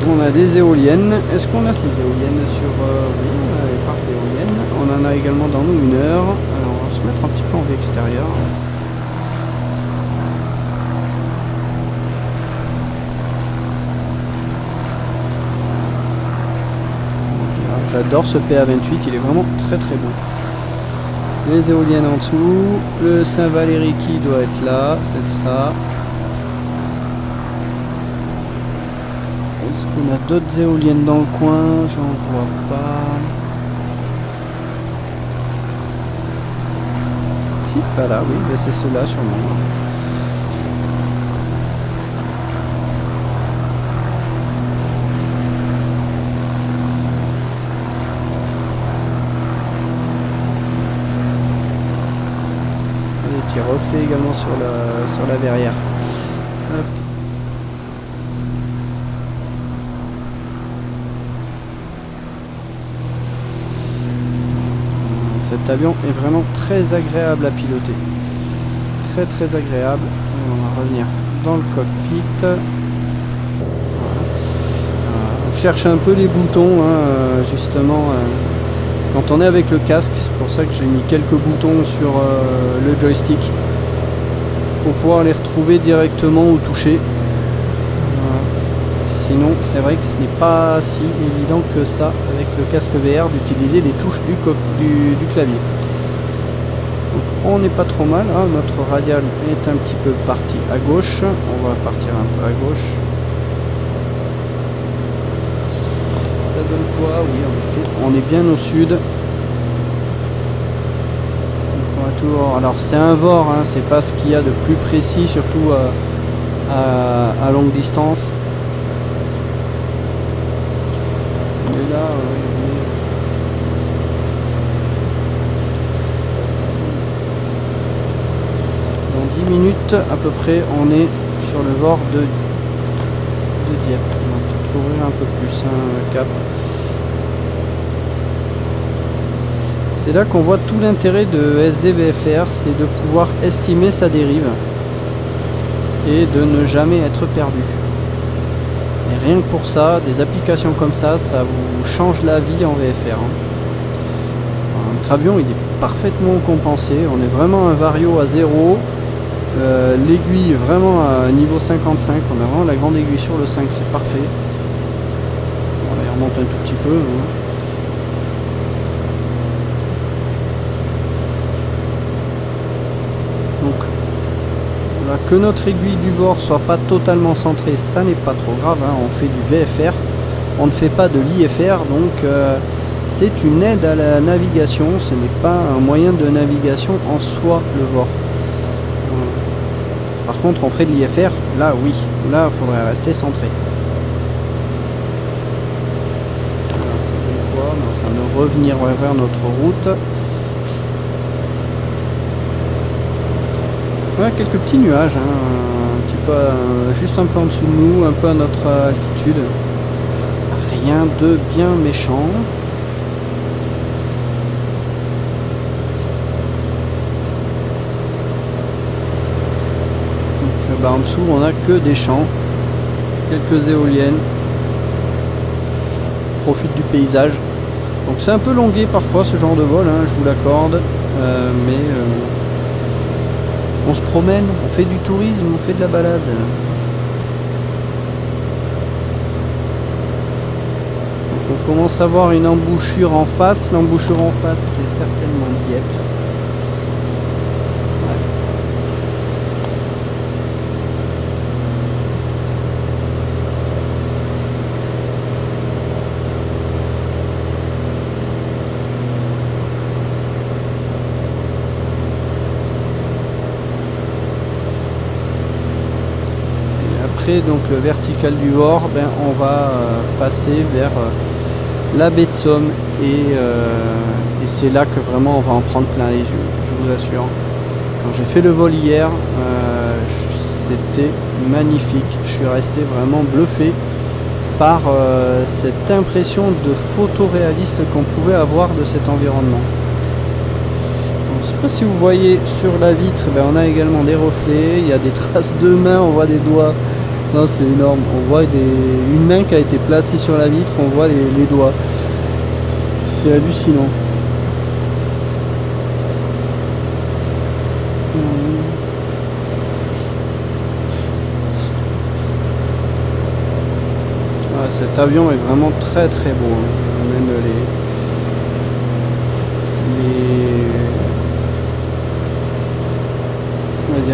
On a des éoliennes. Est-ce qu'on a ces éoliennes sur... oui, on a les parcs d'éoliennes. On en a également dans nous 1 heure. Alors on va se mettre un petit peu en vue extérieure. J'adore ce PA28, il est vraiment très très beau. Les éoliennes en dessous. Le Saint-Valery qui doit être là, c'est ça. Est-ce qu'on a d'autres éoliennes dans le coin? J'en vois pas. Si, voilà, oui, mais c'est ceux-là sûrement. Des petits reflets également sur la verrière. Hop. Cet avion est vraiment très agréable à piloter. Très très agréable. On va revenir dans le cockpit. Voilà. On cherche un peu les boutons, justement, quand on est avec le casque. C'est pour ça que j'ai mis quelques boutons sur le joystick pour pouvoir les retrouver directement au toucher. Voilà. Sinon, c'est vrai que ce n'est pas si évident que ça avec le casque VR d'utiliser les touches du clavier. Donc, on n'est pas trop mal. Notre radial est un petit peu parti à gauche. On va partir un peu à gauche. Ça donne quoi? Oui, en effet, on est bien au sud. Donc, on va toujours... Alors c'est un VOR, c'est pas ce qu'il y a de plus précis, surtout à longue distance. Mais là, dans 10 minutes à peu près, on est sur le VOR de Dieppe. On va peut-être ouvrir un peu plus un cap. C'est là qu'on voit tout l'intérêt de SD-VFR, c'est de pouvoir estimer sa dérive et de ne jamais être perdu. Et rien que pour ça, des applications comme ça, ça vous change la vie en VFR. Notre avion, il est parfaitement compensé. On est vraiment un vario à 0. L'aiguille vraiment à niveau 55. On a vraiment la grande aiguille sur le 5, c'est parfait. remonte un tout petit peu. Hein. Donc là, que notre aiguille du VOR soit pas totalement centrée, ça n'est pas trop grave. Hein. On fait du VFR, on ne fait pas de l'IFR, donc c'est une aide à la navigation, ce n'est pas un moyen de navigation en soi, le VOR. Par contre, on ferait de l'IFR, là oui, là il faudrait rester centré. Alors, ça fait quoi? On est en train de revenir vers notre route. Ouais, quelques petits nuages, hein, un petit peu, juste un peu en dessous de nous, un peu à notre altitude. Rien de bien méchant. Bah, en dessous on a que des champs, quelques éoliennes, on profite du paysage. Donc c'est un peu longué parfois ce genre de vol, hein, je vous l'accorde, mais on se promène, on fait du tourisme, on fait de la balade. Donc on commence à voir une embouchure en face, l'embouchure en face c'est certainement Dieppe. Donc le vertical du VOR, ben, on va passer vers la baie de Somme et c'est là que vraiment on va en prendre plein les yeux, je vous assure. Quand j'ai fait le vol hier, c'était magnifique, je suis resté vraiment bluffé par cette impression de photoréaliste qu'on pouvait avoir de cet environnement. Donc, je ne sais pas si vous voyez sur la vitre, ben, on a également des reflets, il y a des traces de mains, on voit des doigts. Non, c'est énorme, on voit une main qui a été placée sur la vitre, on voit les doigts. C'est hallucinant. Ah, cet avion est vraiment très très beau. Hein.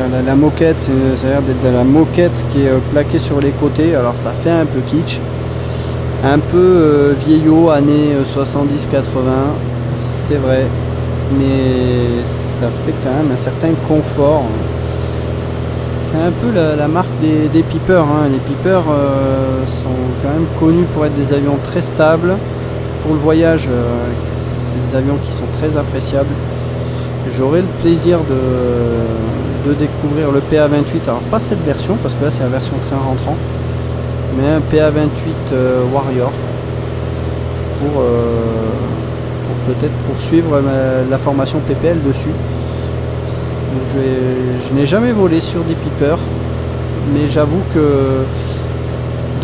Même la moquette, ça a l'air d'être de la moquette qui est plaquée sur les côtés, alors ça fait un peu kitsch, un peu vieillot, années 70-80, c'est vrai, mais ça fait quand même un certain confort. C'est un peu la marque des Piper, hein. Les Piper sont quand même connus pour être des avions très stables, pour le voyage, c'est des avions qui sont très appréciables. J'aurai le plaisir de découvrir le PA28, alors pas cette version parce que là c'est la version train rentrant, mais un PA28 Warrior pour peut-être poursuivre la formation PPL dessus. Donc je n'ai jamais volé sur des Piper, mais j'avoue que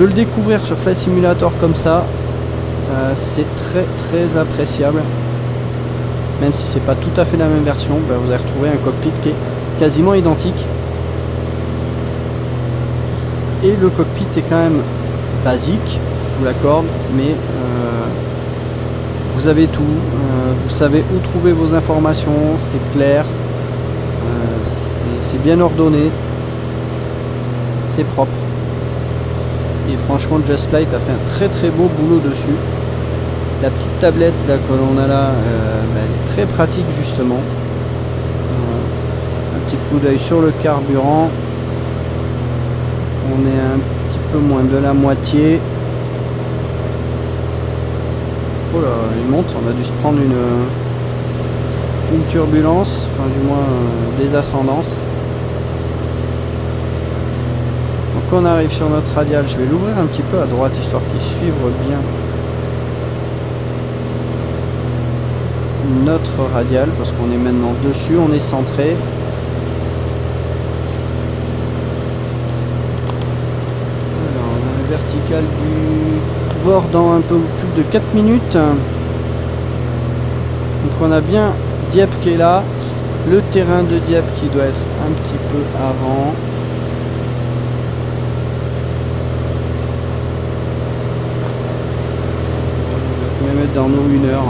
de le découvrir sur Flight Simulator comme ça, c'est très très appréciable. Même si c'est pas tout à fait la même version, ben vous allez retrouver un cockpit qui est quasiment identique. Et le cockpit est quand même basique, je vous l'accorde, mais vous avez tout, vous savez où trouver vos informations, c'est clair, c'est bien ordonné, c'est propre. Et franchement Just Flight a fait un très très beau boulot dessus. La petite tablette là, que l'on a là, elle est très pratique justement. Un petit coup d'œil sur le carburant. On est un petit peu moins de la moitié. Oh là, il monte, on a dû se prendre une turbulence, enfin du moins des ascendances. Donc on arrive sur notre radial, je vais l'ouvrir un petit peu à droite histoire qu'il suive bien notre radial parce qu'on est maintenant dessus, on est centré. Alors on a le vertical du VOR dans un peu plus de 4 minutes. Donc on a bien Dieppe qui est là, le terrain de Dieppe qui doit être un petit peu avant. dans nos 1 heure.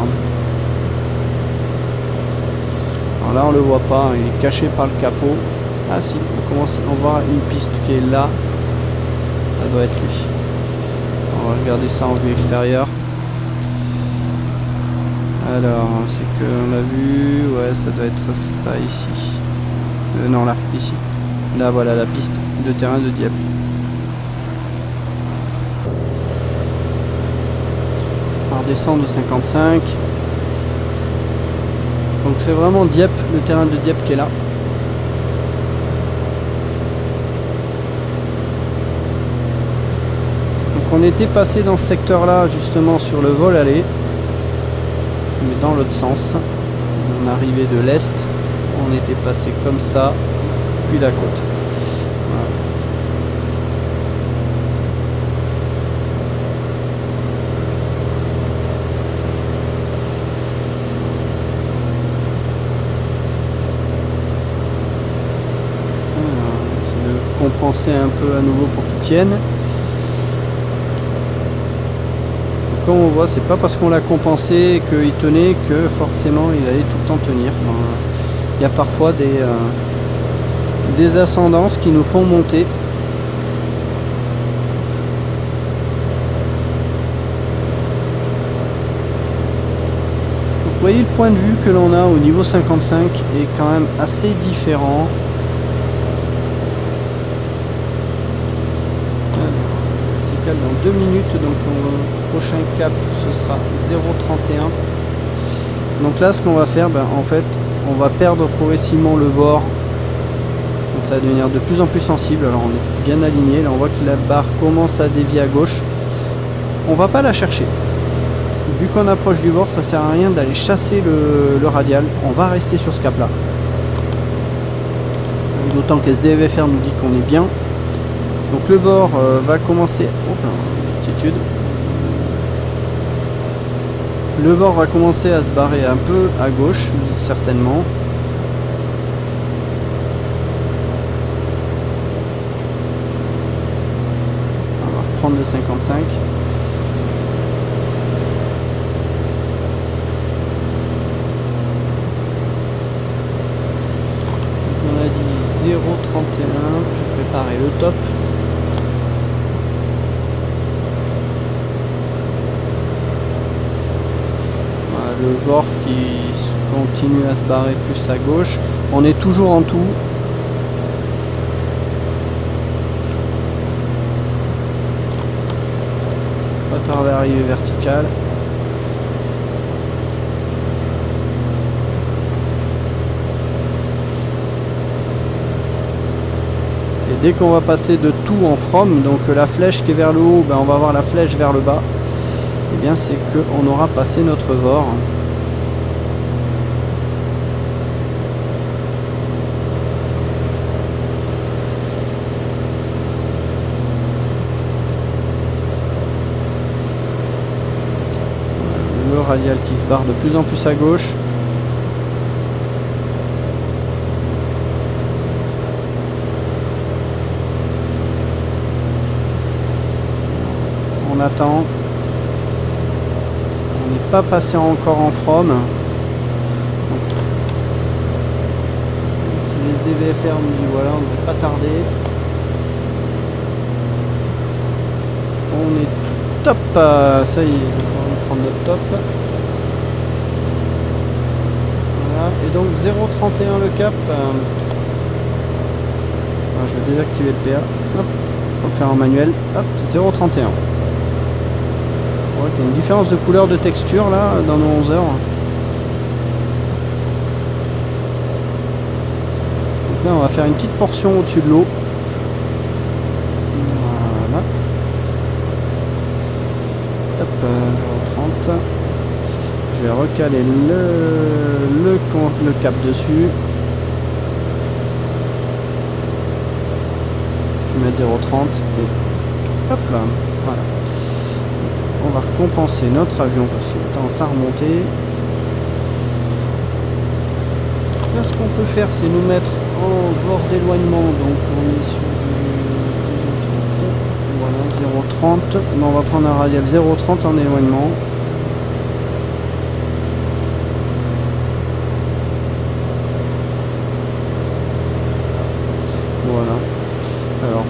Alors là on le voit pas, il est caché par le capot. Ah si, on voit une piste qui est là. Ça doit être lui. On va regarder ça en vue extérieure. Alors, c'est que on a vu, ouais, ça doit être ça ici. Non, là, ici. Là, voilà la piste de terrain de Dieppe. On va redescendre de 55. Donc c'est vraiment Dieppe, le terrain de Dieppe qui est là. Donc on était passé dans ce secteur-là, justement, sur le vol aller. Mais dans l'autre sens. On arrivait de l'est. On était passé comme ça, puis la côte. Voilà. C'est de compenser un peu à nouveau pour qu'il tienne. Comme on voit, c'est pas parce qu'on l'a compensé et qu'il tenait que forcément il allait tout le temps tenir. Il y a parfois des ascendances qui nous font monter. Donc, vous voyez, le point de vue que l'on a au niveau 55 est quand même assez différent. Dans 2 minutes, donc le prochain cap ce sera 0,31. Donc là ce qu'on va faire, en fait on va perdre progressivement le VOR, donc ça va devenir de plus en plus sensible. Alors on est bien aligné, là on voit que la barre commence à dévier à gauche. On va pas la chercher, vu qu'on approche du VOR, ça sert à rien d'aller chasser le radial, on va rester sur ce cap là, d'autant que SDVFR nous dit qu'on est bien. Donc le VOR va commencer. Altitude. Le VOR va commencer à se barrer un peu à gauche, certainement. On va reprendre le 55. Donc on a dit 0,31. Je vais préparer le top. Le VOR qui continue à se barrer plus à gauche. On est toujours en tout. Pas tarder à arriver vertical. Et dès qu'on va passer de tout en from, donc la flèche qui est vers le haut, on va avoir la flèche vers le bas. Eh bien c'est qu'on aura passé notre VOR. Le radial qui se barre de plus en plus à gauche. On attend. On n'est pas passé encore en from. Si les SDVFR me dit voilà, on ne va pas tarder. On est top. Ça y est, on va prendre notre top. Voilà. Et donc 0,31 le cap. Je vais désactiver le PA. Hop. On va faire en manuel. Hop, 0,31. On voit qu'il y a une différence de couleur de texture là dans nos 11 heures. Donc là on va faire une petite portion au-dessus de l'eau. Voilà. Top, 30. Je vais recaler le cap dessus. Je vais mettre 0,30 et hop là. Voilà. On va recompenser notre avion parce qu'il est temps à remonter. Là ce qu'on peut faire c'est nous mettre en bord d'éloignement, donc on est sur du voilà, 0,30, mais on va prendre un radial 0,30 en éloignement.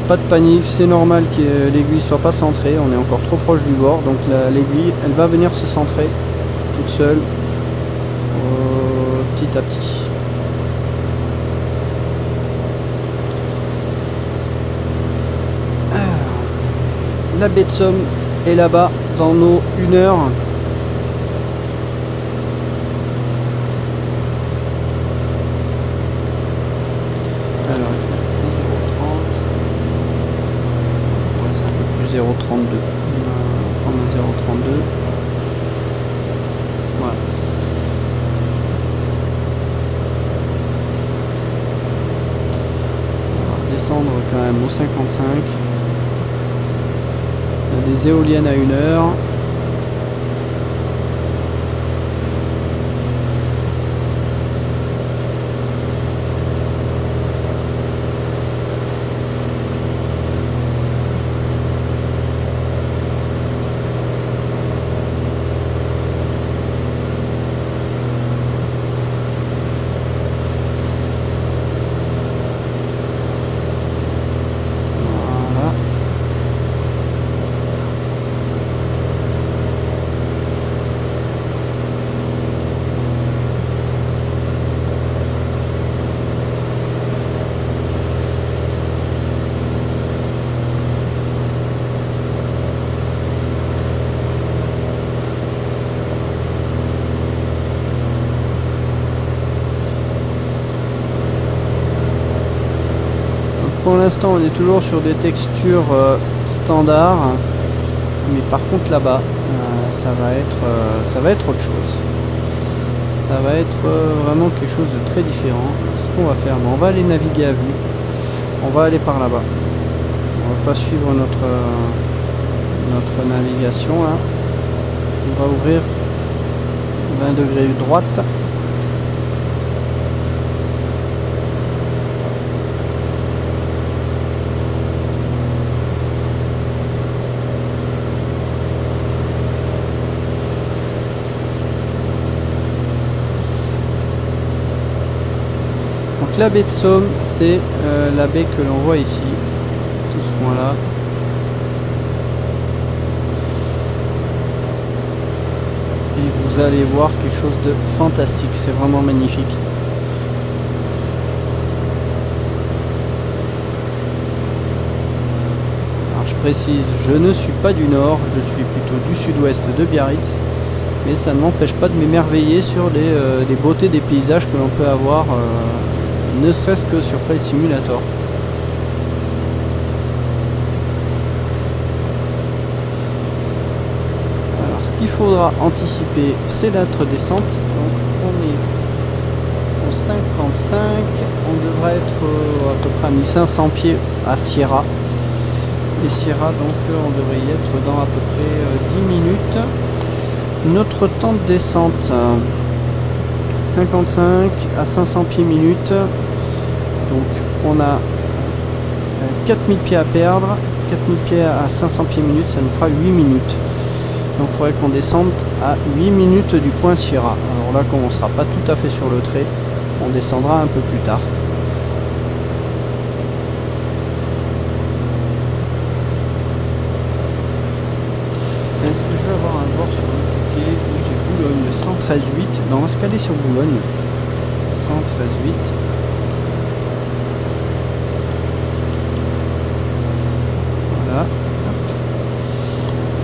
pas de panique, c'est normal que l'aiguille soit pas centrée, on est encore trop proche du bord, donc l'aiguille elle va venir se centrer toute seule petit à petit. Alors, la baie de Somme est là-bas dans nos 1 heure. Alors, 0,32. On va prendre un 0,32. Voilà. On va descendre quand même au 55. Il y a des éoliennes à 1 heure. Pour l'instant on est toujours sur des textures standards, mais par contre là-bas ça va être autre chose. Ça va être vraiment quelque chose de très différent. Ce qu'on va faire, on va aller naviguer à vue, on va aller par là-bas, on va pas suivre notre navigation là. On va ouvrir 20 degrés droite. La baie de Somme, c'est la baie que l'on voit ici, tout ce coin-là. Et vous allez voir quelque chose de fantastique, c'est vraiment magnifique. Alors je précise, je ne suis pas du nord, je suis plutôt du sud-ouest de Biarritz, mais ça ne m'empêche pas de m'émerveiller sur les beautés des paysages que l'on peut avoir. Ne serait-ce que sur Flight Simulator. Alors ce qu'il faudra anticiper, c'est notre descente. Donc on est au 55, on devrait être à peu près à 1500 pieds à Sierra. Et Sierra, donc on devrait y être dans à peu près 10 minutes. Notre temps de descente, 55 à 500 pieds minutes. Donc on a 4000 pieds à perdre, 4000 pieds à 500 pieds minutes, ça nous fera 8 minutes. Donc il faudrait qu'on descende à 8 minutes du point Sierra. Alors là, comme on ne sera pas tout à fait sur le trait, on descendra un peu plus tard. Est-ce que je vais avoir un bord sur le quai? Oui, j'ai Boulogne, le 113.8. On va se caler sur Boulogne. 113.8. Voilà.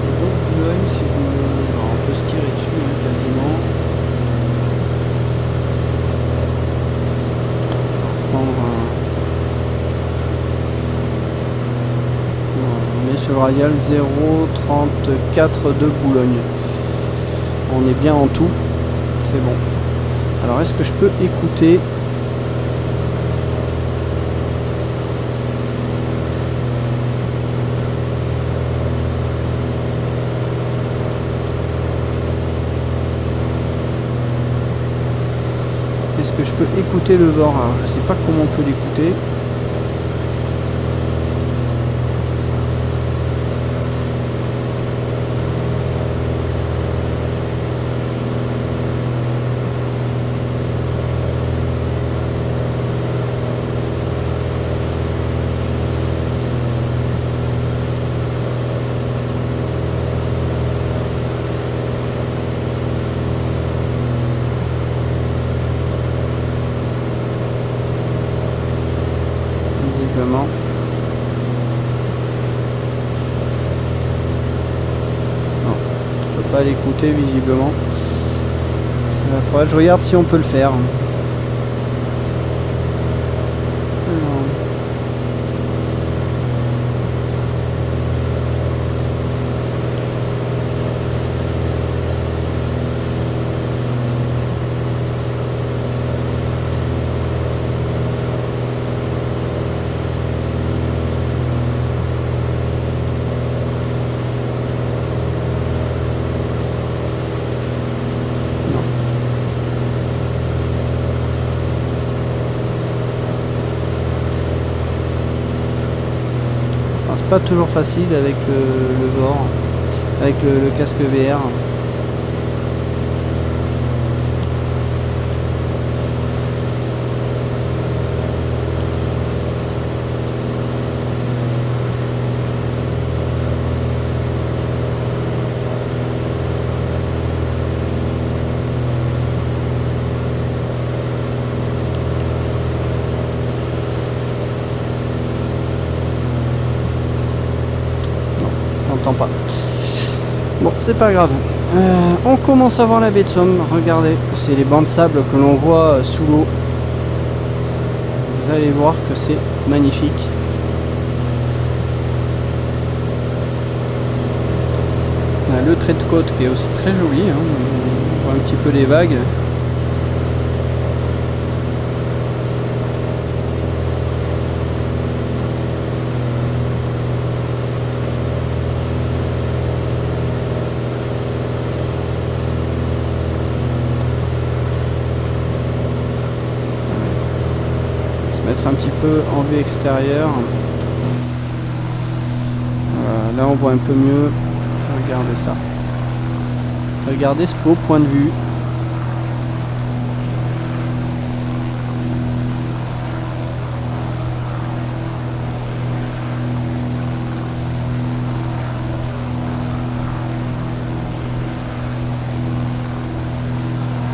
Et donc Boulogne, si on peut se tirer dessus quasiment. On va on est sur le radial 0,34 de Boulogne. On est bien en tout. C'est bon. Alors est-ce que je peux écouter ? Est-ce que je peux écouter le vent? Alors, je ne sais pas comment on peut l'écouter. pas l'écouter visiblement. Faudrait que je regarde si on peut le faire. Pas toujours facile avec le VOR, avec le casque VR. Pas. Bon, c'est pas grave. On commence à voir la baie de Somme. Regardez, c'est les bancs de sable que l'on voit sous l'eau. Vous allez voir que c'est magnifique. On a le trait de côte qui est aussi très joli. Hein. On voit un petit peu les vagues. Un petit peu en vue extérieure. Là on voit un peu mieux. Regardez ça. Regardez ce beau point de vue.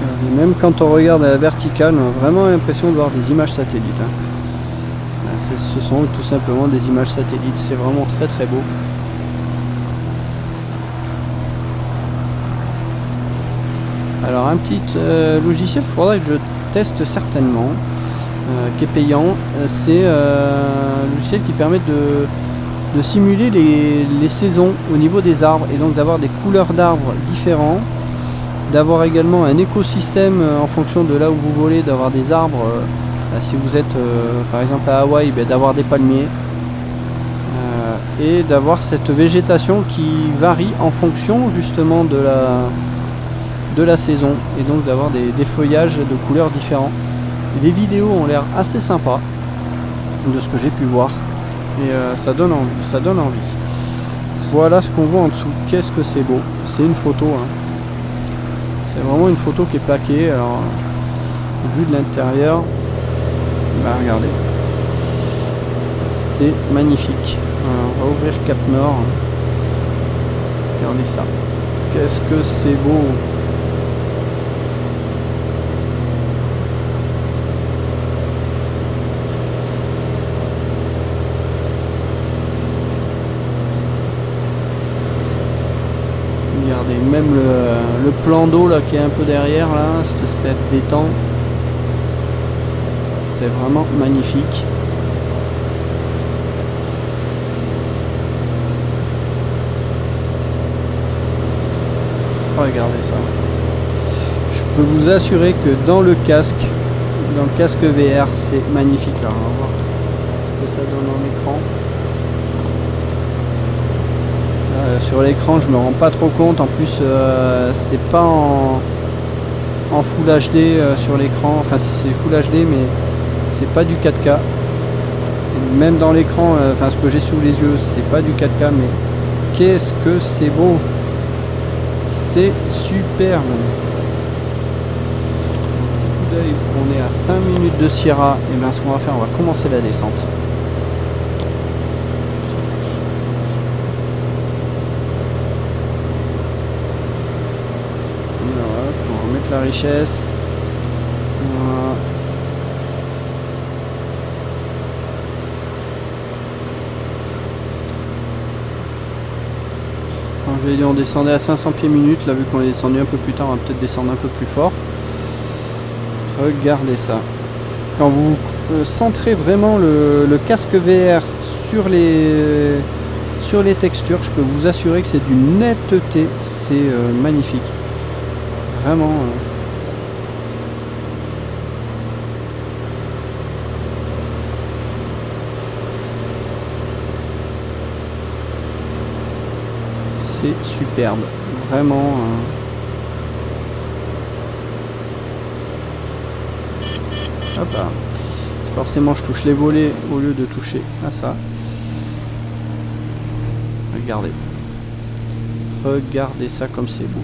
Regardez, même quand on regarde à la verticale, on a vraiment l'impression de voir des images satellites. Hein. Ce sont tout simplement des images satellites, c'est vraiment très très beau. Alors un petit logiciel, il faudra que je teste certainement, qui est payant. C'est un logiciel qui permet de simuler les saisons au niveau des arbres et donc d'avoir des couleurs d'arbres différents, d'avoir également un écosystème en fonction de là où vous volez, d'avoir des arbres. Si vous êtes par exemple à Hawaï, d'avoir des palmiers et d'avoir cette végétation qui varie en fonction justement de la saison et donc d'avoir des feuillages de couleurs différents. Les vidéos ont l'air assez sympas de ce que j'ai pu voir et ça donne envie. Voilà ce qu'on voit en dessous. Qu'est-ce que c'est beau. C'est une photo. Hein. C'est vraiment une photo qui est plaquée. Alors, vue de l'intérieur. Bah, regardez, c'est magnifique. Alors, on va ouvrir Cap Nord. Regardez ça. Qu'est-ce que c'est beau. Regardez, même le plan d'eau là qui est un peu derrière là, cette espèce d'étang. C'est vraiment magnifique. Regardez ça. Je peux vous assurer que dans le casque VR, c'est magnifique. Alors, on va voir ce que ça donne en écran. Sur l'écran, je me rends pas trop compte. En plus, c'est pas en Full HD sur l'écran. Enfin, c'est Full HD, mais c'est pas du 4K. Même dans l'écran, ce que j'ai sous les yeux, c'est pas du 4K, mais qu'est-ce que c'est beau. C'est superbe. On est à 5 minutes de Sierra. Et bien ce qu'on va faire, on va commencer la descente. Voilà, on va remettre la richesse. Voilà. Enlever dit on descendait à 500 pieds minutes. Là, vu qu'on est descendu un peu plus tard, on va peut-être descendre un peu plus fort. Regardez ça. Quand vous centrez vraiment le casque VR sur les textures, je peux vous assurer que c'est d'une netteté. C'est magnifique. Vraiment. C'est superbe. Vraiment. Hop là. Forcément, je touche les volets au lieu de toucher à ça. Regardez. Regardez ça comme c'est beau.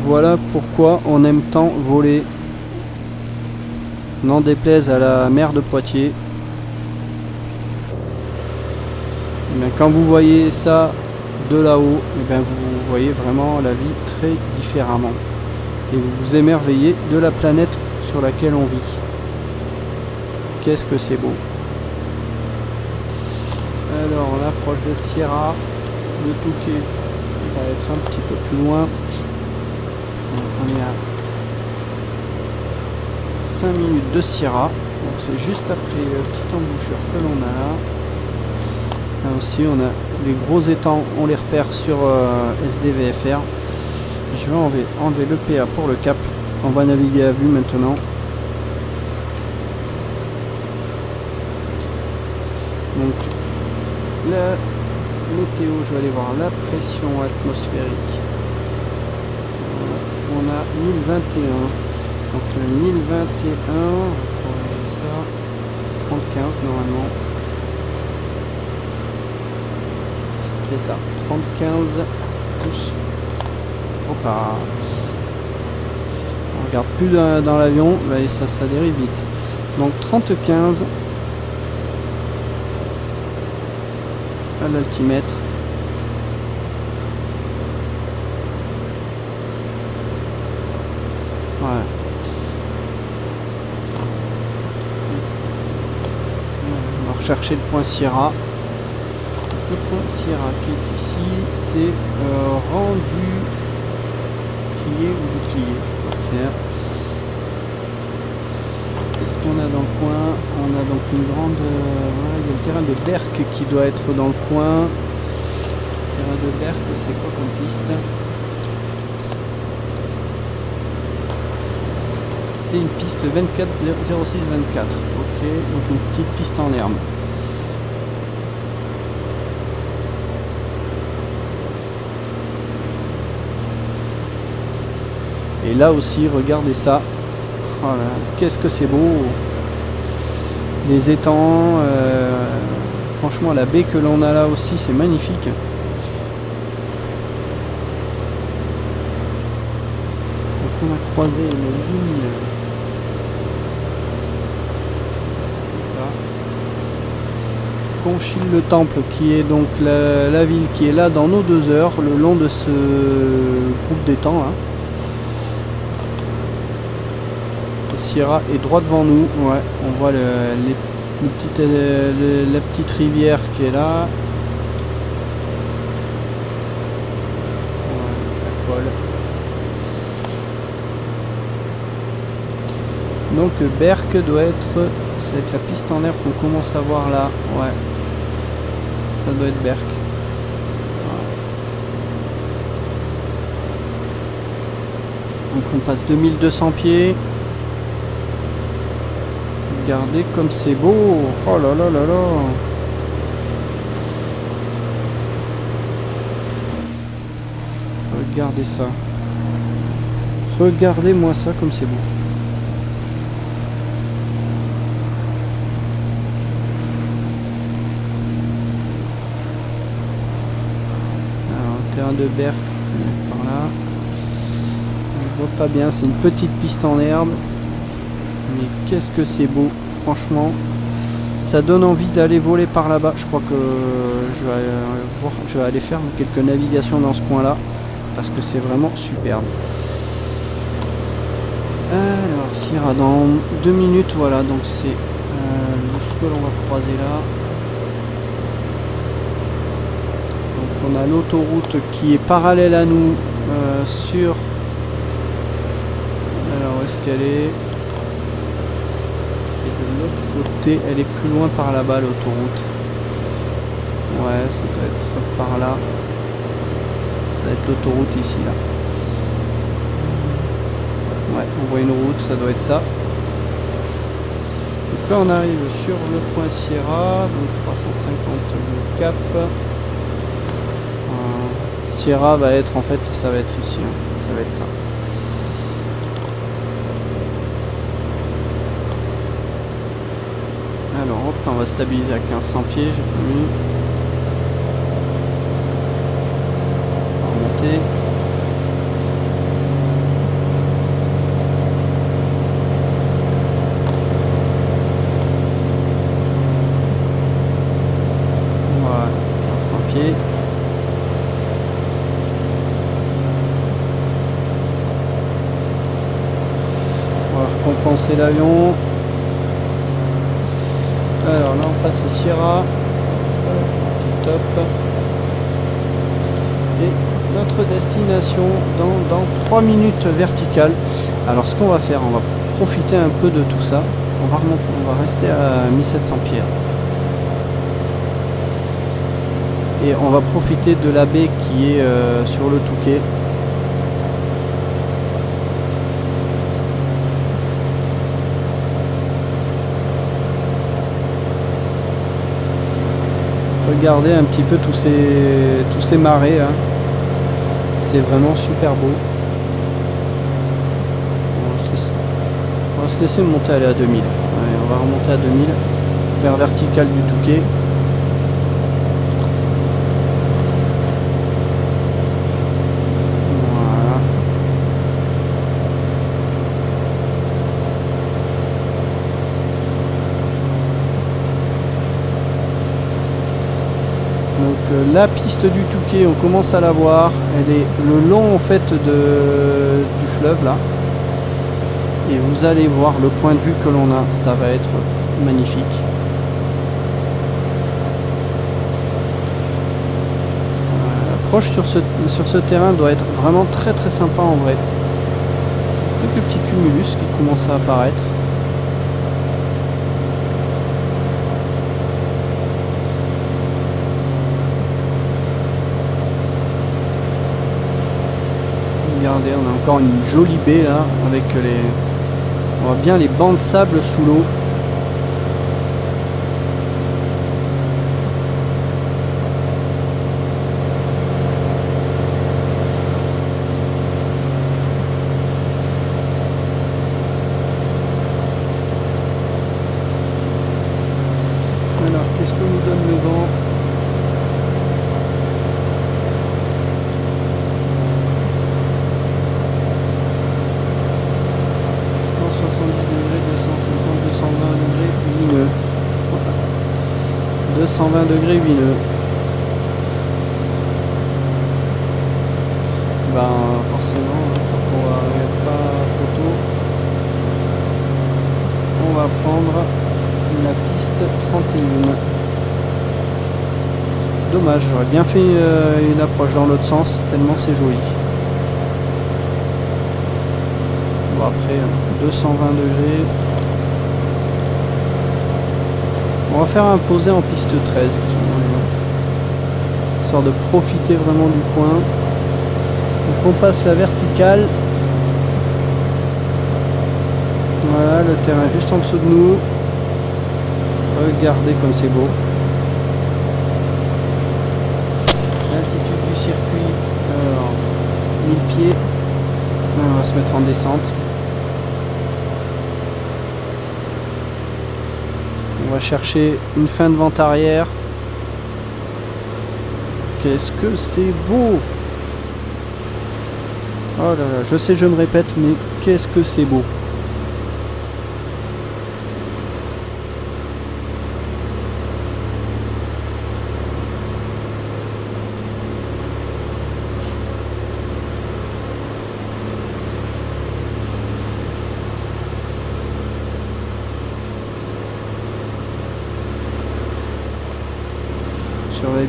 Voilà pourquoi on aime tant voler. N'en déplaise à la mer de Poitiers. Et bien, quand vous voyez ça de là-haut, et bien, vous voyez vraiment la vie très différemment. Et vous vous émerveillez de la planète sur laquelle on vit. Qu'est-ce que c'est beau. Alors on approche de Sierra. Le Touquet va être un petit peu plus loin. On est à 5 minutes de Sierra. Donc c'est juste après la petite embouchure que l'on a là. Là aussi on a les gros étangs, on les repère sur SDVFR. Je vais enlever le PA pour le cap. On va naviguer à vue maintenant. Donc la météo, je vais aller voir la pression atmosphérique. On a 1021. Donc 1021, on va ça, 30-15 normalement. C'est ça, 30-15 pouces. Opa. On regarde plus dans l'avion, bah, ça dérive vite. Donc 30-15 à l'altimètre. Voilà. On va rechercher le point Sierra. Le point Sierra qui est ici, c'est rendu plié ou déplié, je peux faire. Qu'est-ce qu'on a dans le coin? On a donc une grande... voilà, il y a le terrain de Berck qui doit être dans le coin. Le terrain de Berck, c'est quoi comme piste? C'est une piste 24 06 24. Ok, donc une petite piste en herbe. Et là aussi, regardez ça. Voilà, qu'est-ce que c'est beau. Les étangs. Franchement, la baie que l'on a là aussi, c'est magnifique. Donc on a croisé une ligne. Conchil-le-Temple, qui est donc la ville qui est là dans nos 2 heures, le long de ce groupe d'étangs. Hein. Sierra est droit devant nous. Ouais, on voit la petite rivière qui est là. Ouais, ça colle. Donc Berck doit être... ça va être la piste en herbe qu'on commence à voir là. Ouais. Ça doit être Berck. Donc on passe 2200 pieds. Regardez comme c'est beau. Oh là là là là. Regardez ça. Regardez-moi ça comme c'est beau. Terrain de Berck par là. On voit pas bien, c'est une petite piste en herbe. Mais qu'est-ce que c'est beau, franchement. Ça donne envie d'aller voler par là-bas. Je crois que je vais aller faire quelques navigations dans ce coin-là. Parce que c'est vraiment superbe. Alors, Sierra, dans 2 minutes, voilà. Donc c'est ce que l'on va croiser là. Donc on a l'autoroute qui est parallèle à nous sur... Alors, où est-ce qu'elle est? De l'autre côté, elle est plus loin par là-bas, l'autoroute. Ouais, ça doit être par là. Ça va être l'autoroute ici, là. Ouais, on voit une route, ça doit être ça. Donc là, on arrive sur le point Sierra, donc 350 le cap. Sierra va être, en fait, ça va être ici, hein. Ça va être ça. Alors hop, on va stabiliser à 1500 pieds, j'ai pas mis. On va remonter. Voilà, 1500 pieds. On va récompenser l'avion. Alors là on passe à Sierra, top, et notre destination dans 3 minutes verticales. Alors ce qu'on va faire, on va profiter un peu de tout ça, on va rester à 1700 pieds et on va profiter de la baie qui est sur le Touquet. Regardez un petit peu tous ces marais, hein. C'est vraiment super beau. On va se laisser monter, aller à 2000. Allez, on va remonter à 2000, faire vertical du Touquet. Voilà. Donc la piste du Touquet, on commence à la voir, elle est le long en fait du fleuve là, et vous allez voir le point de vue que l'on a, ça va être magnifique. L'approche sur ce terrain doit être vraiment très très sympa en vrai. Quelques petits cumulus qui commencent à apparaître. Regardez, on a encore une jolie baie là, avec on voit bien les bancs de sable sous l'eau. Alors, qu'est-ce que nous donne le vent? Lumineux. 220 degrés lumineux. Ben forcément, on va pas photo. On va prendre la piste 31. Dommage, j'aurais bien fait une approche dans l'autre sens, tellement c'est joli. Bon après, 220 degrés. On va faire un posé en piste 13, histoire de profiter vraiment du coin. Donc on passe la verticale. Voilà, le terrain est juste en dessous de nous. Regardez comme c'est beau. L'altitude du circuit, alors 1000 pieds. On va se mettre en descente. On va chercher une fin de vente arrière. Qu'est-ce que c'est beau! Oh là là, je sais, je me répète, mais qu'est-ce que c'est beau!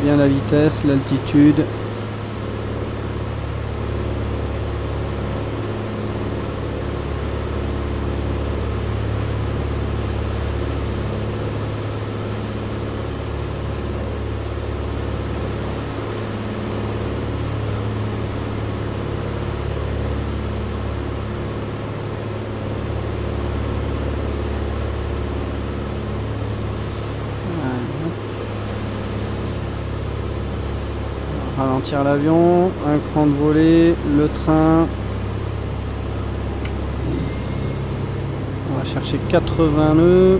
bien la vitesse, l'altitude. Ralentir l'avion, un cran de volée, le train. On va chercher 80 nœuds.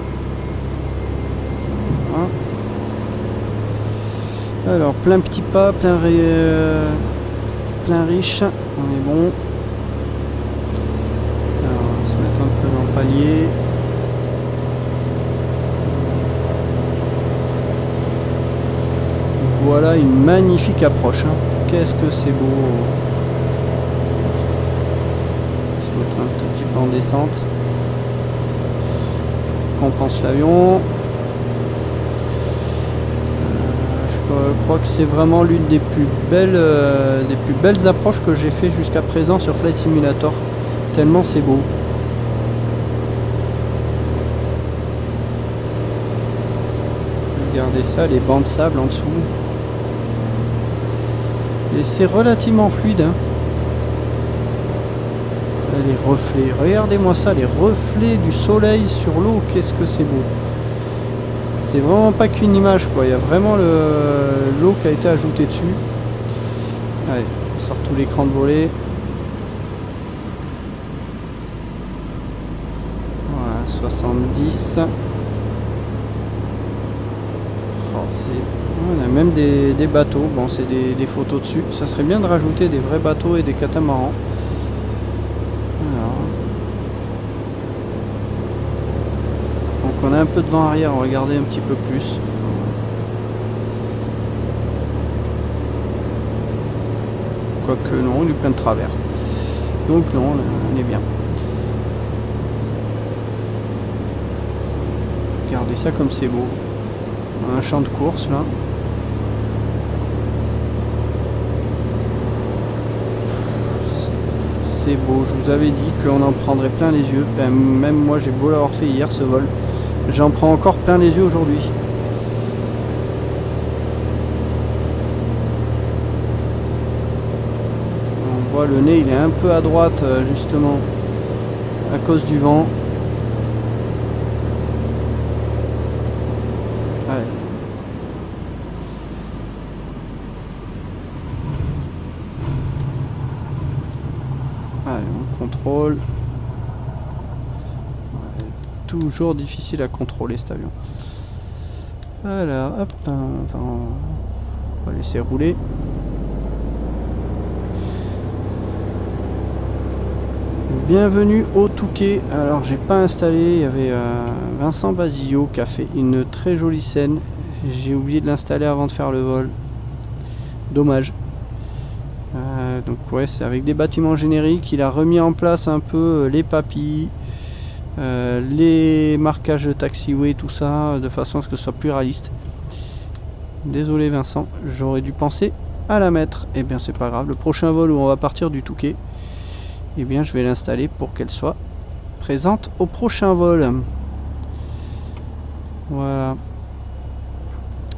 Voilà. Alors plein petit pas, plein riche, on est bon. Alors on va se mettre un peu dans le palier. Voilà une magnifique approche, hein. Qu'est-ce que c'est beau. On va se mettre un tout petit peu en descente. Compense l'avion. Je crois que c'est vraiment l'une des plus belles approches que j'ai fait jusqu'à présent sur Flight Simulator. Tellement c'est beau. Regardez ça, les bancs de sable en dessous. Et c'est relativement fluide, hein. Les reflets, regardez-moi ça, les reflets du soleil sur l'eau, qu'est-ce que c'est beau. C'est vraiment pas qu'une image, quoi. Il y a vraiment l'eau qui a été ajoutée dessus. Allez, on sort tout l'écran de volée. Voilà, 70. Oh, on a même des bateaux. Bon, c'est des photos dessus. Ça serait bien de rajouter des vrais bateaux et des catamarans. Alors. Donc on a un peu de vent arrière, on va regarder un petit peu plus. Quoique non, il est plein de travers. Donc non, on est bien. Regardez ça comme c'est beau. On a un champ de course là. C'est beau, je vous avais dit qu'on en prendrait plein les yeux. Ben, même moi j'ai beau l'avoir fait hier ce vol. J'en prends encore plein les yeux aujourd'hui. On voit le nez, il est un peu à droite justement à cause du vent. Ouais. Allez, on contrôle. Ouais, toujours difficile à contrôler cet avion. Voilà, hop, on va laisser rouler. Bienvenue au Touquet. Alors j'ai pas installé, il y avait Vincent Basillot qui a fait une très jolie scène. J'ai oublié de l'installer avant de faire le vol. Dommage. Donc ouais, c'est avec des bâtiments génériques. Il a remis en place un peu les papilles, les marquages de taxiway, tout ça, de façon à ce que ce soit plus réaliste. Désolé Vincent, j'aurais dû penser à la mettre. Eh bien c'est pas grave, le prochain vol où on va partir du Touquet, eh bien je vais l'installer pour qu'elle soit présente au prochain vol. Voilà.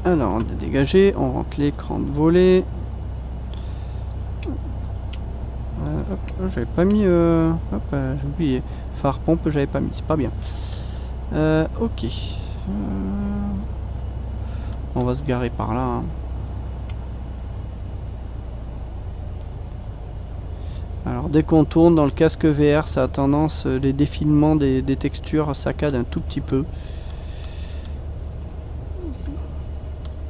Alors on a dégagé, on rentre l'écran de volée. J'avais pas mis j'ai oublié. Phare pompe, j'avais pas mis, c'est pas bien. Ok. On va se garer par là, hein. Alors dès qu'on tourne dans le casque VR, ça a tendance, les défilements des textures saccadent un tout petit peu.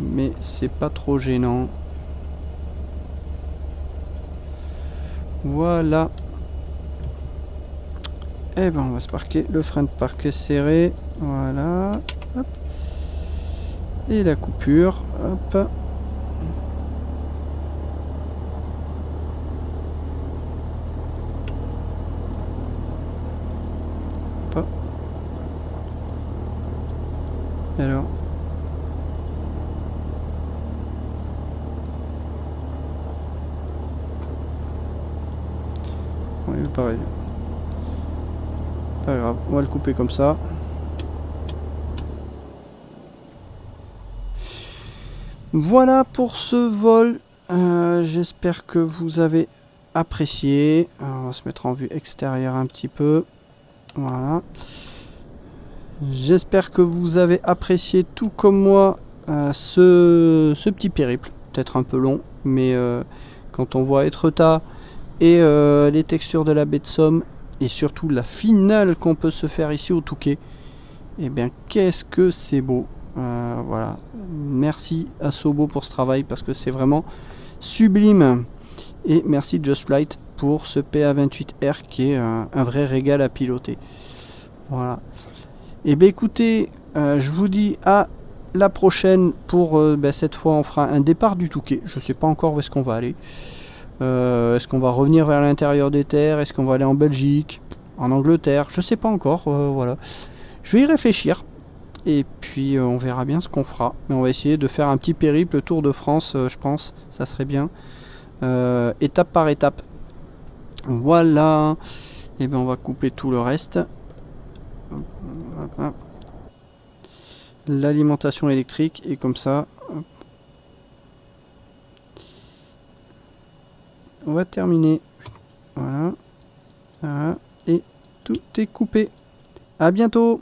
Mais c'est pas trop gênant. Voilà. Et ben on va se parquer. Le frein de parc est serré. Voilà. Hop. Et la coupure. Hop. Hop. Alors. pareil. Pas grave, on va le couper comme ça. Voilà pour ce vol. J'espère que vous avez apprécié. Alors, on va se mettre en vue extérieure un petit peu. Voilà. J'espère que vous avez apprécié tout comme moi ce petit périple. Peut-être un peu long, mais quand on voit Etretat et les textures de la baie de Somme et surtout la finale qu'on peut se faire ici au Touquet, et bien qu'est-ce que c'est beau. Voilà, merci à Sobo pour ce travail parce que c'est vraiment sublime, et merci Just Flight pour ce PA28R qui est un vrai régal à piloter. Voilà, et bien écoutez, je vous dis à la prochaine pour cette fois on fera un départ du Touquet. Je sais pas encore où est-ce qu'on va aller. Est-ce qu'on va revenir vers l'intérieur des terres, est-ce qu'on va aller en Belgique, en Angleterre, je sais pas encore. Voilà, je vais y réfléchir. Et puis on verra bien ce qu'on fera. Mais on va essayer de faire un petit périple Tour de France, je pense. Ça serait bien. Étape par étape. Voilà. Et bien on va couper tout le reste. L'alimentation électrique. Et comme ça, on va terminer. Voilà. Voilà. Et tout est coupé. À bientôt.